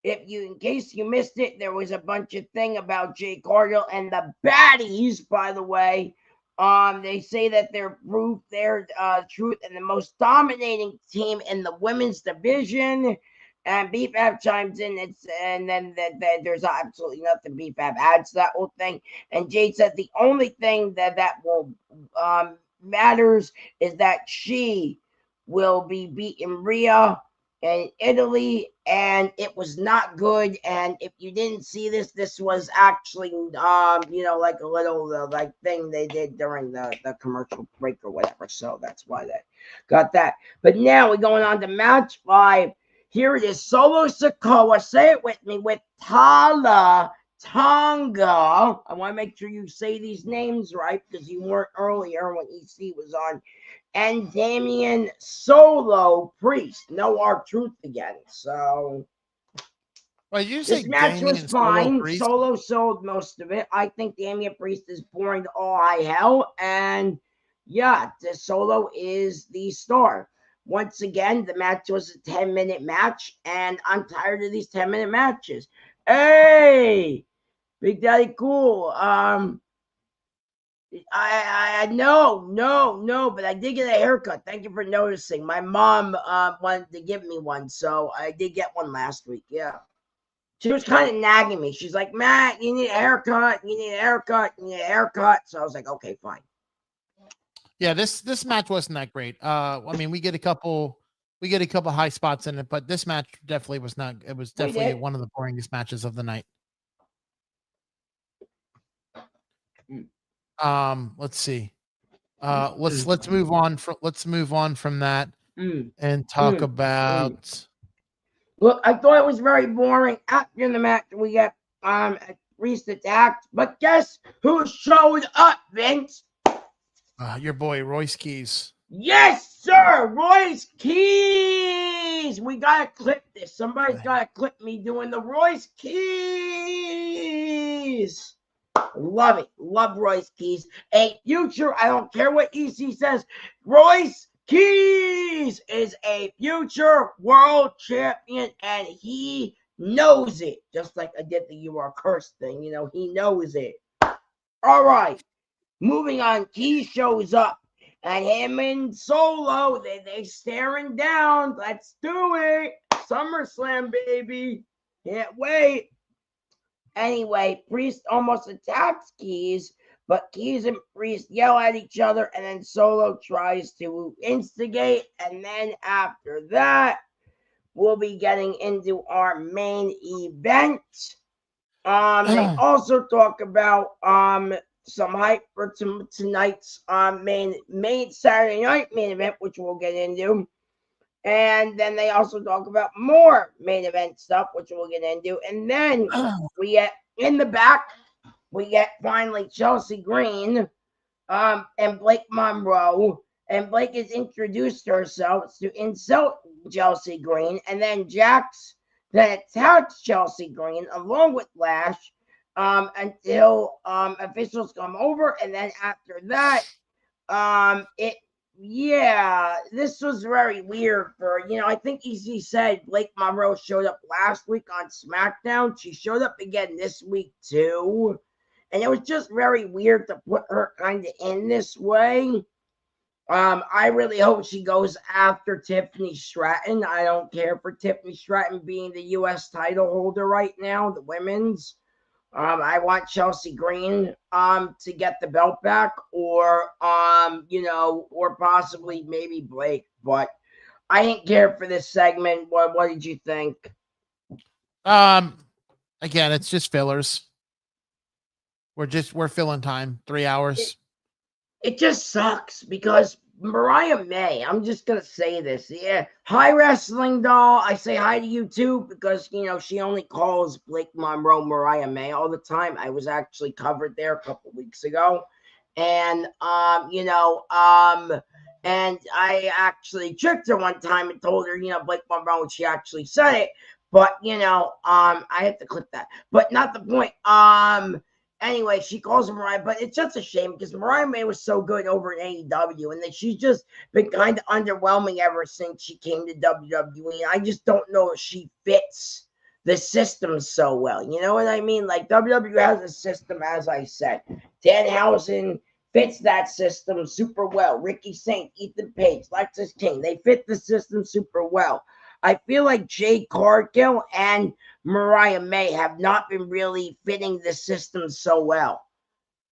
In case you missed it, there was a bunch of thing about Jade Cargill and the baddies, by the way. They say that they're proof, their truth, and the most dominating team in the women's division. And B-Fab chimes in, and then there's absolutely nothing. B-Fab adds to that whole thing. And Jade said the only thing that will matters is that she will be beating Rhea in Italy, and it was not good. And if you didn't see this was actually like a little like thing they did during the commercial break or whatever. So that's why they got that. But now we're going on to match 5. Here it is. Solo Sikoa, say it with me, with Tala Tonga. I want to make sure you say these names right because you weren't earlier when EC was on. And Damian Solo Priest. No R-Truth again. So Wait, you this match was fine. Solo sold most of it. I think Damian Priest is boring to all high hell. And yeah, the Solo is the star. Once again, the match was a 10-minute match, and I'm tired of these 10-minute matches. Hey, Big Daddy Cool. No, but I did get a haircut. Thank you for noticing. My mom wanted to give me one, so I did get one last week. Yeah. She was kind of nagging me. She's like, Matt, you need a haircut. You need a haircut. You need a haircut. So I was like, okay, fine. Yeah, this match wasn't that great. I mean, we get a couple high spots in it, but this match definitely was not. It was definitely one of the boringest matches of the night. Let's see. Let's move on from that and talk about. Look, I thought it was very boring. After the match, we got Priest attacked, but guess who showed up, Vince? Your boy Royce Keys. Yes, sir, Royce Keys. We gotta clip this. Somebody's gotta clip me doing the Royce Keys. Love it. Love Royce Keys. A future, I don't care what EC says, Royce Keys is a future world champion, and he knows it. Just like I did the You Are Cursed thing. He knows it. All right. Moving on, Keys shows up. And him and Solo, they staring down. Let's do it. SummerSlam, baby. Can't wait. Anyway, Priest almost attacks Keys, but Keys and Priest yell at each other, and then Solo tries to instigate. And then after that, we'll be getting into our main event. They also talk about some hype for tonight's main Saturday night main event, which we'll get into. And then they also talk about more main event stuff, which we'll get into. And then we get in the back, we get finally Chelsea Green and Blake Monroe. And Blake has introduced herself to insult Chelsea Green. And then Jax then attacks Chelsea Green along with Lash until officials come over. And then after that, this was very weird for, I think EC said Blake Monroe showed up last week on SmackDown. She showed up again this week too. And it was just very weird to put her kind of in this way. I really hope she goes after Tiffany Stratton. I don't care for Tiffany Stratton being the U.S. title holder right now, the women's. I want Chelsea Green to get the belt back, or or possibly maybe Blake. But I didn't care for this segment. What did you think? Again, it's just fillers. We're filling time. 3 hours. It just sucks because Mariah May, I'm just going to say this. Yeah. Hi, Wrestling Doll. I say hi to you too because, you know, she only calls Blake Monroe Mariah May all the time. I was actually covered there a couple weeks ago. And, you know, and I actually tricked her one time and told her, you know, Blake Monroe, and she actually said it. But, you know, I had to clip that. But not the point. Anyway, she calls her Mariah, but it's just a shame because Mariah May was so good over in AEW, and that she's just been kind of underwhelming ever since she came to WWE. I just don't know if she fits the system so well. You know what I mean? Like WWE has a system, as I said. Danhausen fits that system super well. Ricky Saint, Ethan Page, Lexus King, they fit the system super well. I feel like Jade Cargill and Mariah May have not been really fitting the system so well.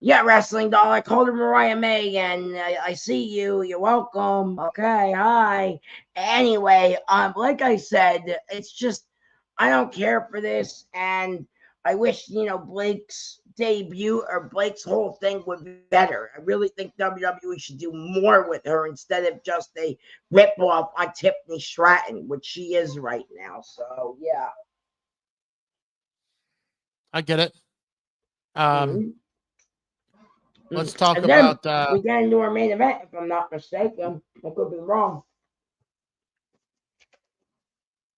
Yeah, Wrestling Doll, I called her Mariah May, and I see you. You're welcome. Okay, hi. Anyway, like I said, it's just I don't care for this, and I wish, you know, Blake's debut or Blake's whole thing would be better. I really think WWE should do more with her instead of just a ripoff on Tiffany Stratton, which she is right now. So, yeah. I get it. Let's talk and then about. We get into our main event, if I'm not mistaken. I could be wrong.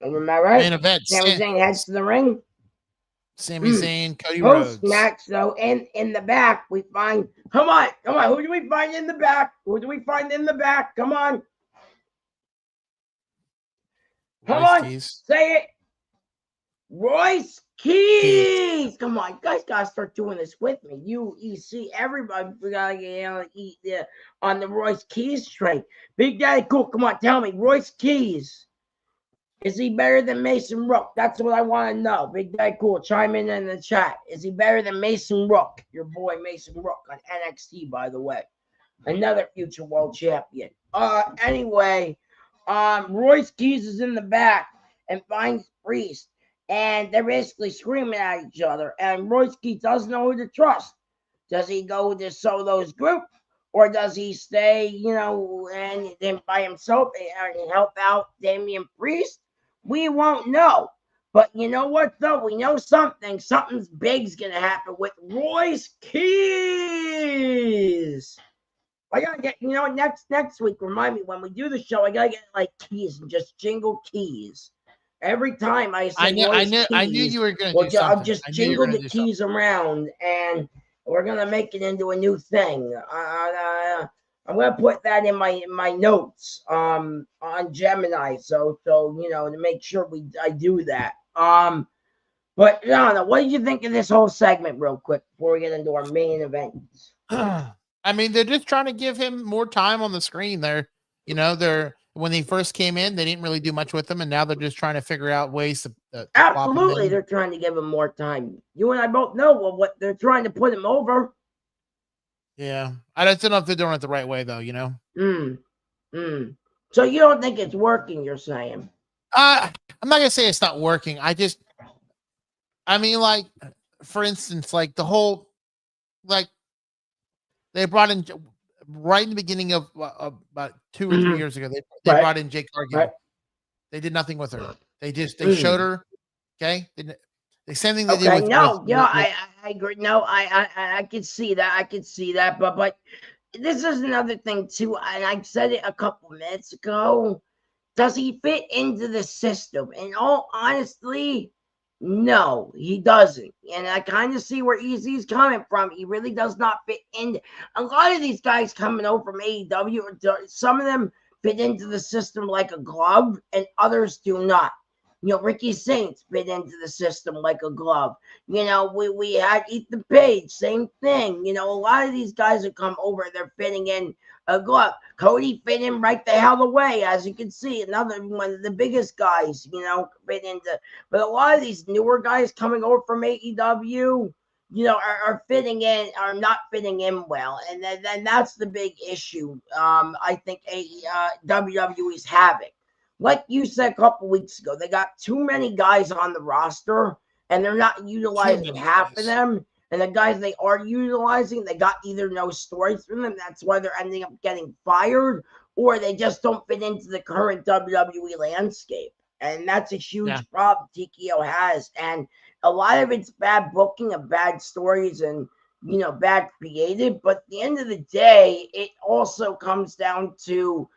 Am I right? Main event. Sami Zayn heads to the ring. Sami Zayn, Cody Post Rhodes. match, though, in the back, we find. Come on. Who do we find in the back? Come on. Come on. Keys. Say it. Royce Keys. Come on, you guys gotta start doing this with me. UEC, everybody, we gotta get on the Royce Keys train. Big Daddy Cool, come on, tell me, Royce Keys, is he better than Mason Rook? That's what I want to know. Big Daddy Cool, chime in the chat. Is he better than Mason Rook? Your boy Mason Rook on NXT, by the way, another future world champion. Anyway, Royce Keys is in the back and finds Priest. And they're basically screaming at each other. And Royce Keys doesn't know who to trust. Does he go with the Solos group? Or does he stay, you know, and then by himself and help out Damian Priest? We won't know. But you know what, though? We know something. Something's big's going to happen with Royce Keys. I got to get, you know, next week, remind me, when we do the show, I got to get, like, keys and just jingle keys. Every time I say I knew you were going to do something. I'll just jingle the keys around, and we're going to make it into a new thing. I'm going to put that in my notes on Gemini, so you know, to make sure I do that. But no, what did you think of this whole segment, real quick, before we get into our main event? I mean, they're just trying to give him more time on the screen. When they first came in, they didn't really do much with him, and now they're just trying to figure out ways to absolutely, they're trying to give him more time. You and I both know what they're trying to put him over. Yeah, I don't know if they're doing it the right way, though. You know. So you don't think it's working? You're saying? I'm not gonna say it's not working. I mean, like, for instance, like the whole, like, they brought in. Right in the beginning of about 2 or 3 years ago, they brought in Jade Cargill. Right. They did nothing with her. They showed her. Okay, the same thing they did with. I agree. No, I can see that. But this is another thing too, and I said it a couple minutes ago. Does he fit into the system? In all honesty, no, he doesn't. And I kind of see where Easy's coming from. He really does not fit in. A lot of these guys coming over from AEW, some of them fit into the system like a glove, and others do not. You know, Ricky Saints fit into the system like a glove. You know, we had Ethan Page, same thing. You know, a lot of these guys that come over, they're fitting in a glove. Cody fit in right the hell away, as you can see. Another one of the biggest guys, you know, fit into. But a lot of these newer guys coming over from AEW, you know, are fitting in, are not fitting in well. And then that's the big issue I think WWE's having. Like you said a couple weeks ago, they got too many guys on the roster, and they're not utilizing half of them. And the guys they are utilizing, they got either no stories from them, that's why they're ending up getting fired, or they just don't fit into the current WWE landscape. And that's a huge problem TKO has. And a lot of it's bad booking of bad stories and, bad creative. But at the end of the day, it also comes down to,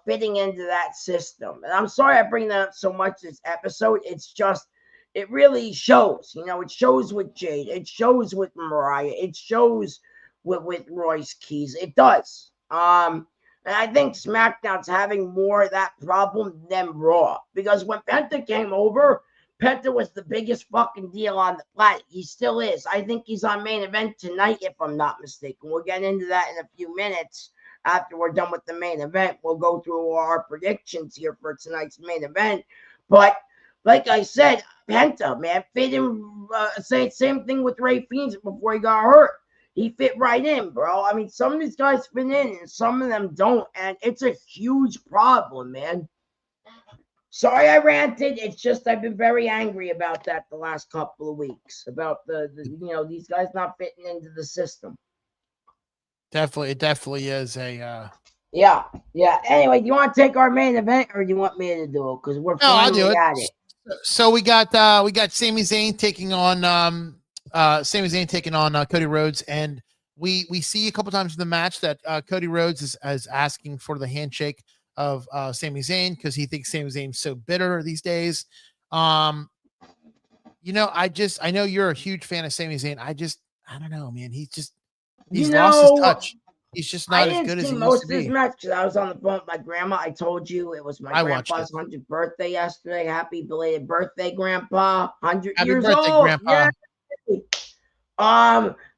fitting into that system. And I'm sorry I bring that up so much this episode. It's just, it really shows, it shows with Jade. It shows with Mariah. It shows with Royce Keys. It does. And I think SmackDown's having more of that problem than Raw. Because when Penta came over, Penta was the biggest fucking deal on the planet. He still is. I think he's on main event tonight, if I'm not mistaken. We'll get into that in a few minutes. After we're done with the main event, we'll go through our predictions here for tonight's main event. But like I said, Penta, man, fit in. Same thing with Ray Fiennes before he got hurt. He fit right in, bro. I mean, some of these guys fit in and some of them don't. And it's a huge problem, man. Sorry I ranted. It's just I've been very angry about that the last couple of weeks. About the these guys not fitting into the system. It definitely is a yeah. Anyway, do you want to take our main event or do you want me to do it? Because we're finally at it. So we got Sami Zayn taking on Cody Rhodes, and we see a couple times in the match that Cody Rhodes is asking for the handshake of Sami Zayn because he thinks Sami Zayn's so bitter these days. I know you're a huge fan of Sami Zayn. I don't know, man. He's lost his touch. He's just not as good as he used to be. Most of this match because I was on the phone with my grandma. I told you it was my grandpa's 100th birthday yesterday. Happy belated birthday, Grandpa! 100 years old. Grandpa. Yeah.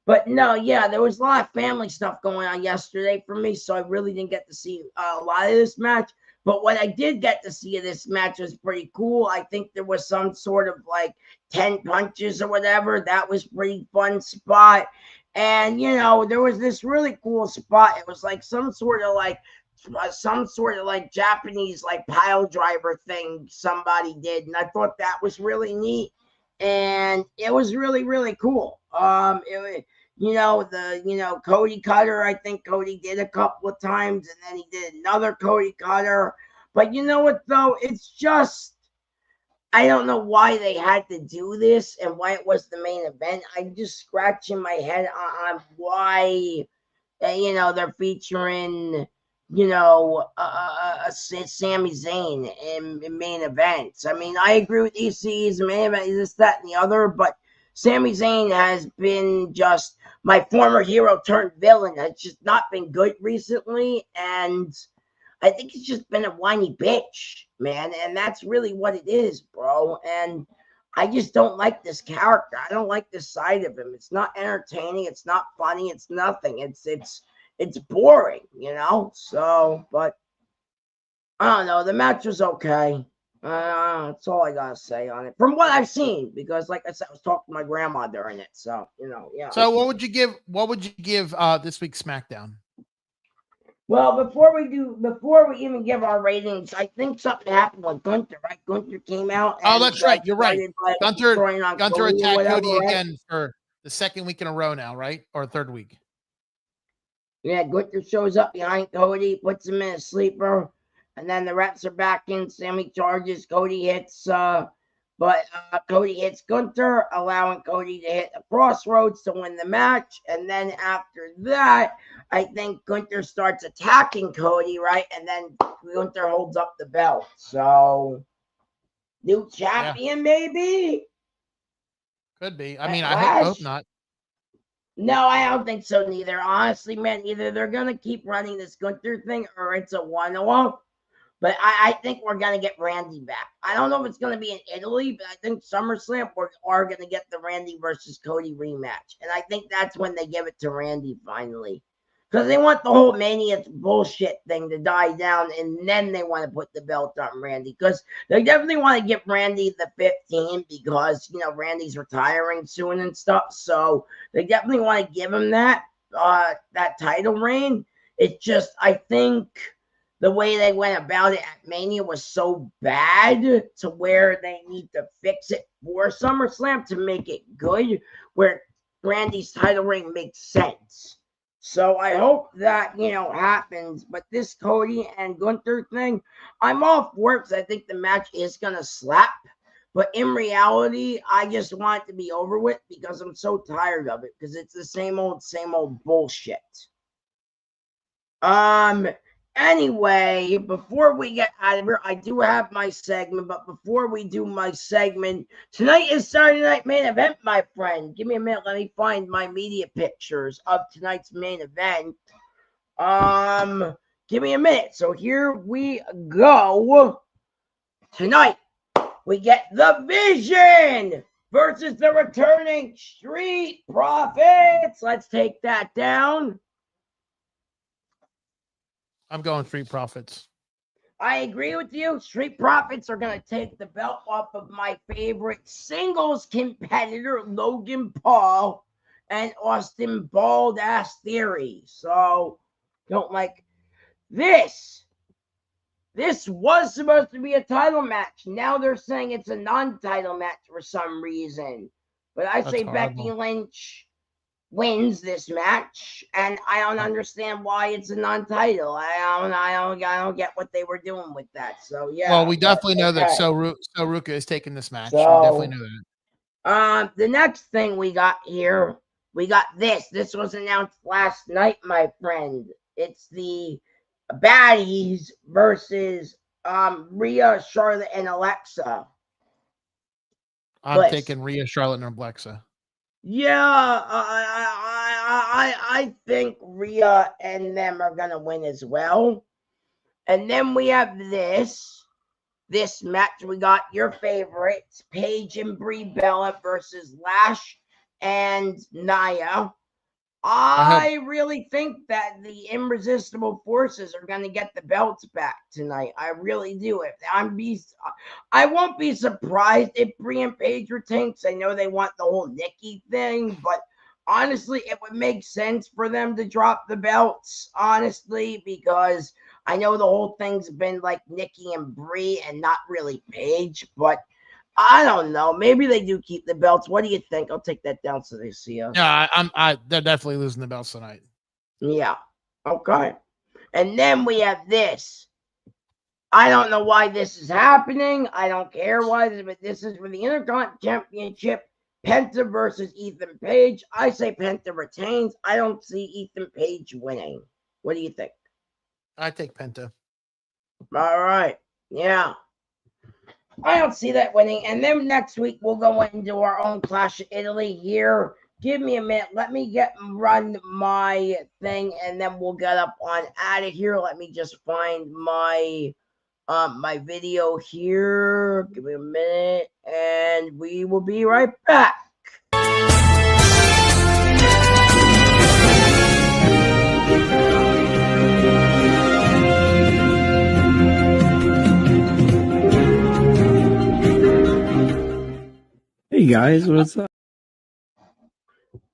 But no, there was a lot of family stuff going on yesterday for me, so I really didn't get to see a lot of this match. But what I did get to see of this match was pretty cool. I think there was some sort of 10 punches or whatever. That was pretty fun spot. And, there was this really cool spot. It was some sort of Japanese pile driver thing somebody did. And I thought that was really neat. And it was really, really cool. Cody Cutter, I think Cody did a couple of times. And then he did another Cody Cutter. But you know what, though? It's just, I don't know why they had to do this and why it was the main event. I'm just scratching my head on why, they're featuring, Sami Zayn in main events. I mean, I agree with EC's main event, this, that, and the other, but Sami Zayn has been just my former hero turned villain. Has just not been good recently, and I think it's just been a whiny bitch, man. And that's really what it is, bro. And I just don't like this character. I don't like this side of him. It's not entertaining. It's not funny. It's nothing. It's boring, So, but I don't know. The match was okay. That's all I gotta say on it. From what I've seen, because like I said, I was talking to my grandma during it. So, yeah. So what would you give this week's SmackDown? Well, before we even give our ratings, I think something happened with Gunther, right? Gunther came out. Oh, that's right. You're right. Gunther attacked Cody again for the second week in a row now, right? Or third week. Yeah, Gunther shows up behind Cody, puts him in a sleeper, and then the reps are back in. Sammy charges. Cody hits Cody hits Gunther, allowing Cody to hit the crossroads to win the match. And then after that, I think Gunther starts attacking Cody, right? And then Gunther holds up the belt. So, new champion, maybe? Could be. I mean, I hope not. No, I don't think so neither. Honestly, man, either they're going to keep running this Gunther thing or it's a one-off. But I think we're going to get Randy back. I don't know if it's going to be in Italy, but I think SummerSlam we are going to get the Randy versus Cody rematch. And I think that's when they give it to Randy finally. Because they want the whole Mania bullshit thing to die down, and then they want to put the belt on Randy. Because they definitely want to give Randy the 15 because, Randy's retiring soon and stuff. So they definitely want to give him that title reign. It's just, I think the way they went about it at Mania was so bad to where they need to fix it for SummerSlam to make it good. Where Brandy's title reign makes sense. So I hope that, happens. But this Cody and Gunther thing, I'm all for it because I think the match is going to slap. But in reality, I just want it to be over with because I'm so tired of it because it's the same old bullshit. Anyway, before we get out of here, I do have my segment, but before we do my segment, tonight is Saturday Night Main Event, my friend. Give me a minute, let me find my media pictures of tonight's main event. Give me a minute. So here we go. Tonight, we get The Vision versus the returning Street Profits. Let's take that down. I'm going Street Profits. I agree with you. Street Profits are going to take the belt off of my favorite singles competitor, Logan Paul and Austin Bald-Ass Theory. So, don't like this. This was supposed to be a title match. Now they're saying it's a non-title match for some reason. But I say Becky Lynch wins this match, and I don't understand why it's a non-title. I don't get what they were doing with that. So yeah. Well, we definitely know that Ruka is taking this match. So, we definitely know that. The next thing we got here, we got this. This was announced last night, my friend. It's the Baddies versus Rhea, Charlotte, and Alexa. I'm taking Rhea, Charlotte, and Alexa. Yeah, I think Rhea and them are gonna win as well. And then we have this match. We got your favorites, Paige and Brie Bella versus Lash and Nia. I really think that the Irresistible Forces are going to get the belts back tonight. I really do. I won't be surprised if Brie and Paige retain. I know they want the whole Nikki thing, but honestly, it would make sense for them to drop the belts, honestly, because I know the whole thing's been like Nikki and Brie and not really Paige, but I don't know. Maybe they do keep the belts. What do you think? I'll take that down so they see us. Yeah, they're definitely losing the belts tonight. Yeah. Okay. And then we have this. I don't know why this is happening. I don't care why, but this is for the Intercontinental Championship. Penta versus Ethan Page. I say Penta retains. I don't see Ethan Page winning. What do you think? I take Penta. All right. Yeah. I don't see that winning. And then next week, we'll go into our own Clash of Italy here. Give me a minute. Let me run my thing, and then we'll get up on out of here. Let me just find my my video here. Give me a minute, and we will be right back. Hey guys, what's up?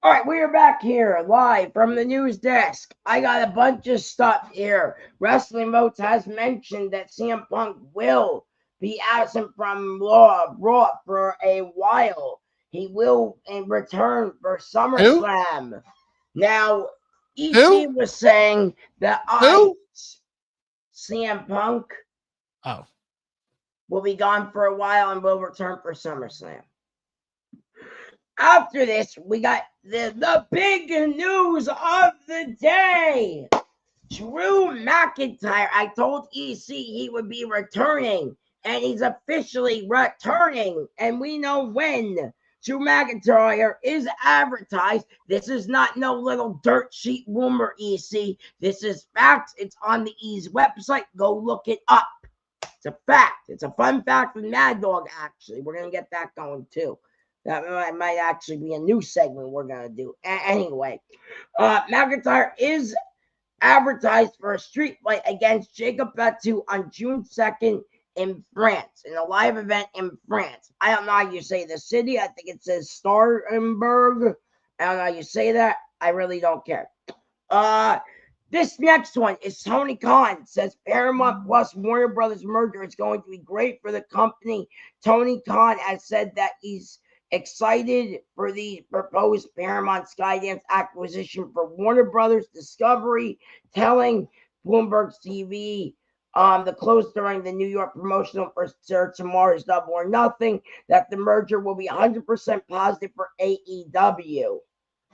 All right, we are back here live from the news desk. I got a bunch of stuff here. Wrestling Votes has mentioned that CM Punk will be absent from Raw for a while. He will return for SummerSlam. Who? Now, EC was saying that CM Punk will be gone for a while and will return for SummerSlam. After this, we got the big news of the day. Drew McIntyre. I told EC he would be returning, and he's officially returning. And we know when. Drew McIntyre is advertised. This is not no little dirt sheet rumor, EC. This is facts. It's on the E's website. Go look it up. It's a fact. It's a fun fact with Mad Dog, actually. We're going to get that going, too. That might actually be a new segment we're going to do. Anyway, McIntyre is advertised for a street fight against Jacob Fatu on June 2nd in France, in a live event in France. I don't know how you say the city. I think it says Starnberg. I don't know how you say that. I really don't care. This next one is Tony Khan says Paramount Plus Warner Brothers merger is going to be great for the company. Tony Khan has said that he's excited for the proposed Paramount Skydance acquisition for Warner Brothers Discovery, telling Bloomberg TV the close during the New York promotional for Sir Tomorrow's Double or Nothing that the merger will be 100% positive for AEW.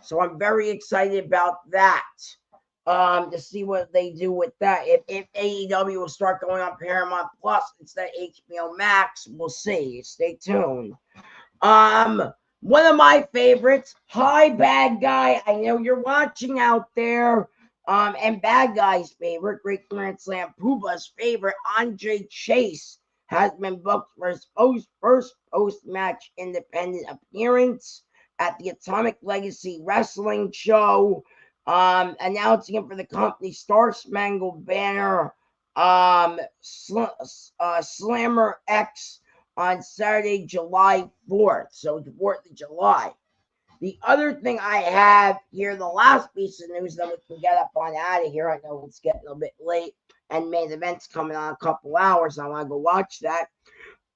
So I'm very excited about that. To see what they do with that. If AEW will start going on Paramount Plus instead of HBO Max, we'll see. Stay tuned. One of my favorites, hi Bad Guy. I know you're watching out there. And Bad Guy's favorite, Great Grand Slam Puba's favorite, Andre Chase, has been booked for his first post-match independent appearance at the Atomic Legacy Wrestling Show. Announcing him for the company Star Spangled Banner Slammer X on Saturday, July 4th. So the 4th of July. The other thing I have here, the last piece of news, then we can get up on out of here. I know it's getting a bit late and main event's coming on a couple hours. I want to go watch that.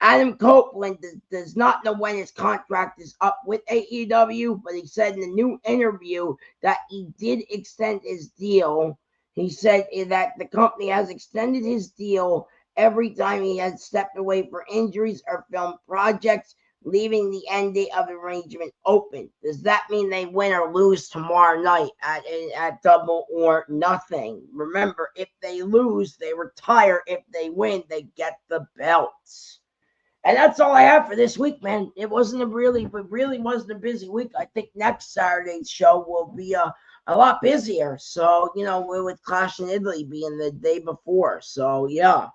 Adam Copeland does not know when his contract is up with AEW, but he said in a new interview that he did extend his deal. He said that the company has extended his deal every time he has stepped away for injuries or film projects, leaving the end date of the arrangement open. Does that mean they win or lose tomorrow night at Double or Nothing? Remember, if they lose, they retire. If they win, they get the belts. And that's all I have for this week, man. It really wasn't a busy week. I think next Saturday's show will be a lot busier. So, with Clash in Italy being the day before. So, yeah.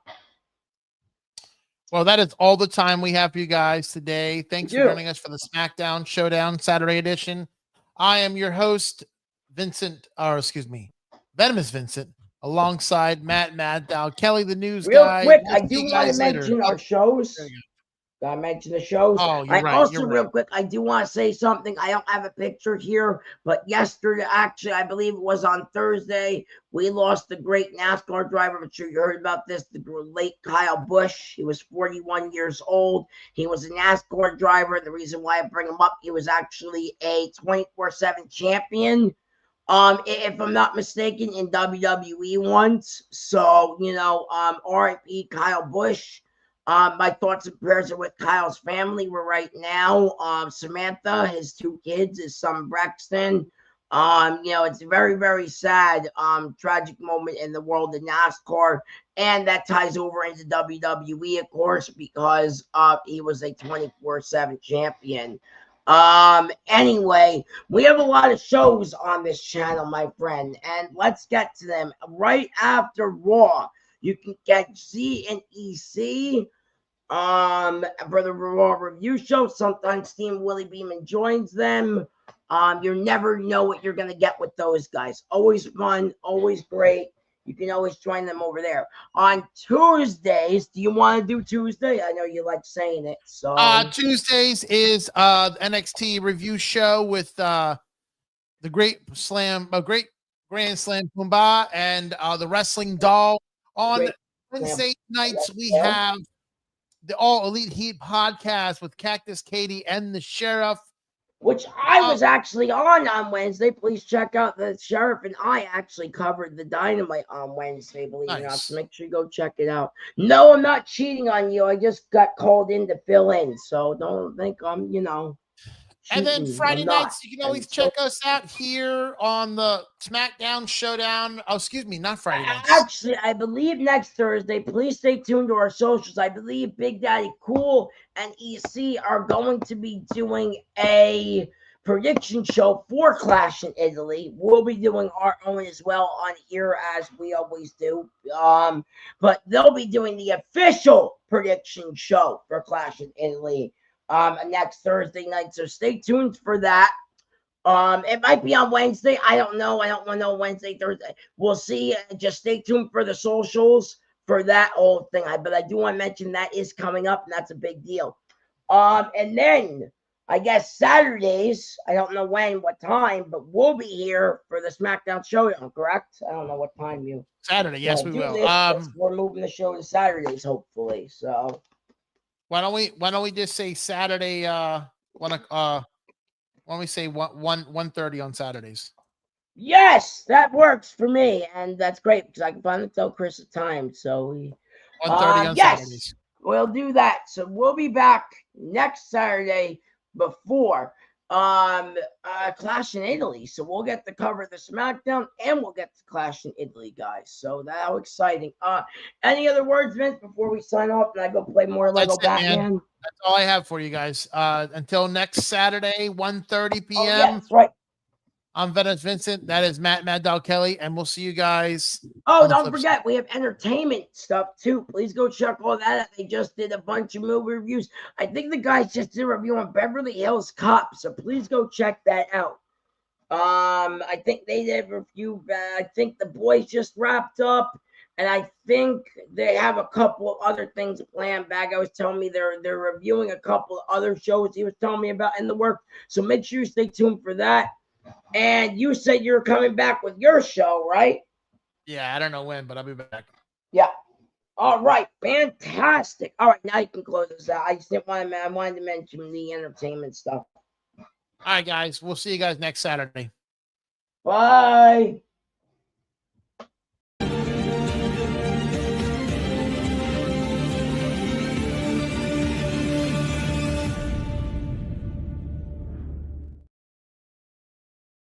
Well, that is all the time we have for you guys today. Thanks for joining us for the SmackDown Showdown Saturday edition. I am your host, Venomous Vincent, alongside MADDOG Kelly, the news guy. Real quick, I do want to mention our shows. I mentioned the shows. Oh, you're right. Also, real quick, I do want to say something. I don't have a picture here, but yesterday, actually, I believe it was on Thursday, we lost the great NASCAR driver. I'm sure you heard about this, the late Kyle Busch. He was 41 years old. He was a NASCAR driver. The reason why I bring him up, he was actually a 24/7 champion. If I'm not mistaken, in WWE once. So, R.I.P. Kyle Busch. My thoughts and prayers are with Kyle's family. We're right now. Samantha, his 2 kids, his son Braxton. It's a very, very sad, tragic moment in the world of NASCAR, and that ties over into WWE, of course, because he was a 24/7 champion. Anyway, we have a lot of shows on this channel, my friend, and let's get to them. Right after Raw, you can get Z and EC. For the Raw review show, sometimes Team Willie Beeman joins them. You never know what you're going to get with those guys. Always fun, always great. You can always join them over there. On Tuesdays, do you want to do Tuesday? I know you like saying it. So Tuesdays is NXT review show with the great Grand Slam Pumbaa and the Wrestling Doll. On Wednesday nights, we have the All Elite Heat podcast with Cactus Katie and the Sheriff, which I was actually on Wednesday. Please check out the Sheriff and I actually covered the Dynamite on Wednesday, believe it or not. So make sure you go check it out. No, I'm not cheating on you. I just got called in to fill in, so don't think I'm, cheating. And then Friday nights, you can always check us out here on the SmackDown Showdown. Oh, excuse me, not Friday nights. Actually, I believe next Thursday. Please stay tuned to our socials. I believe Big Daddy Cool and EC are going to be doing a prediction show for Clash in Italy. We'll be doing our own as well on here, as we always do. But they'll be doing the official prediction show for Clash in Italy next Thursday night. So stay tuned for that. It might be on Wednesday. I don't know. I don't want to know Wednesday, Thursday. We'll see. Just stay tuned for the socials for that whole thing. But I do want to mention that is coming up, and that's a big deal. And then I guess Saturdays, I don't know when, what time, but we'll be here for the SmackDown Showdown, correct? I don't know what time you. Saturday, yes, we will. We're moving the show to Saturdays, hopefully. So why don't we just say Saturday? Why don't we say 1:30 on Saturdays? Yes, that works for me, and that's great because I can finally tell Chris the time. So we 1:30 on yes, Saturdays. we'll do that. So we'll be back next Saturday before Clash in Italy. So we'll get to cover the SmackDown and we'll get to Clash in Italy, guys. So that's how exciting. Any other words, Vince, before we sign off and I go play more Lego Batman? Man. That's all I have for you guys. Until next Saturday, 1:30 p.m. Oh, yeah, that's right. I'm Venomous Vincent. That is Mad Dog Kelly, and we'll see you guys. Oh, don't forget, we have entertainment stuff too. Please go check all that out. They just did a bunch of movie reviews. I think the guys just did a review on Beverly Hills Cop, so please go check that out. I think they did a review. I think The Boys just wrapped up, and I think they have a couple of other things planned. Bag, I was telling me they're reviewing a couple of other shows he was telling me about in the work. So make sure you stay tuned for that. And you said you're coming back with your show, right? Yeah, I don't know when, but I'll be back. Yeah. All right. Fantastic. All right. Now you can close this out. I just didn't want to, I wanted to mention the entertainment stuff. All right, guys. We'll see you guys next Saturday. Bye.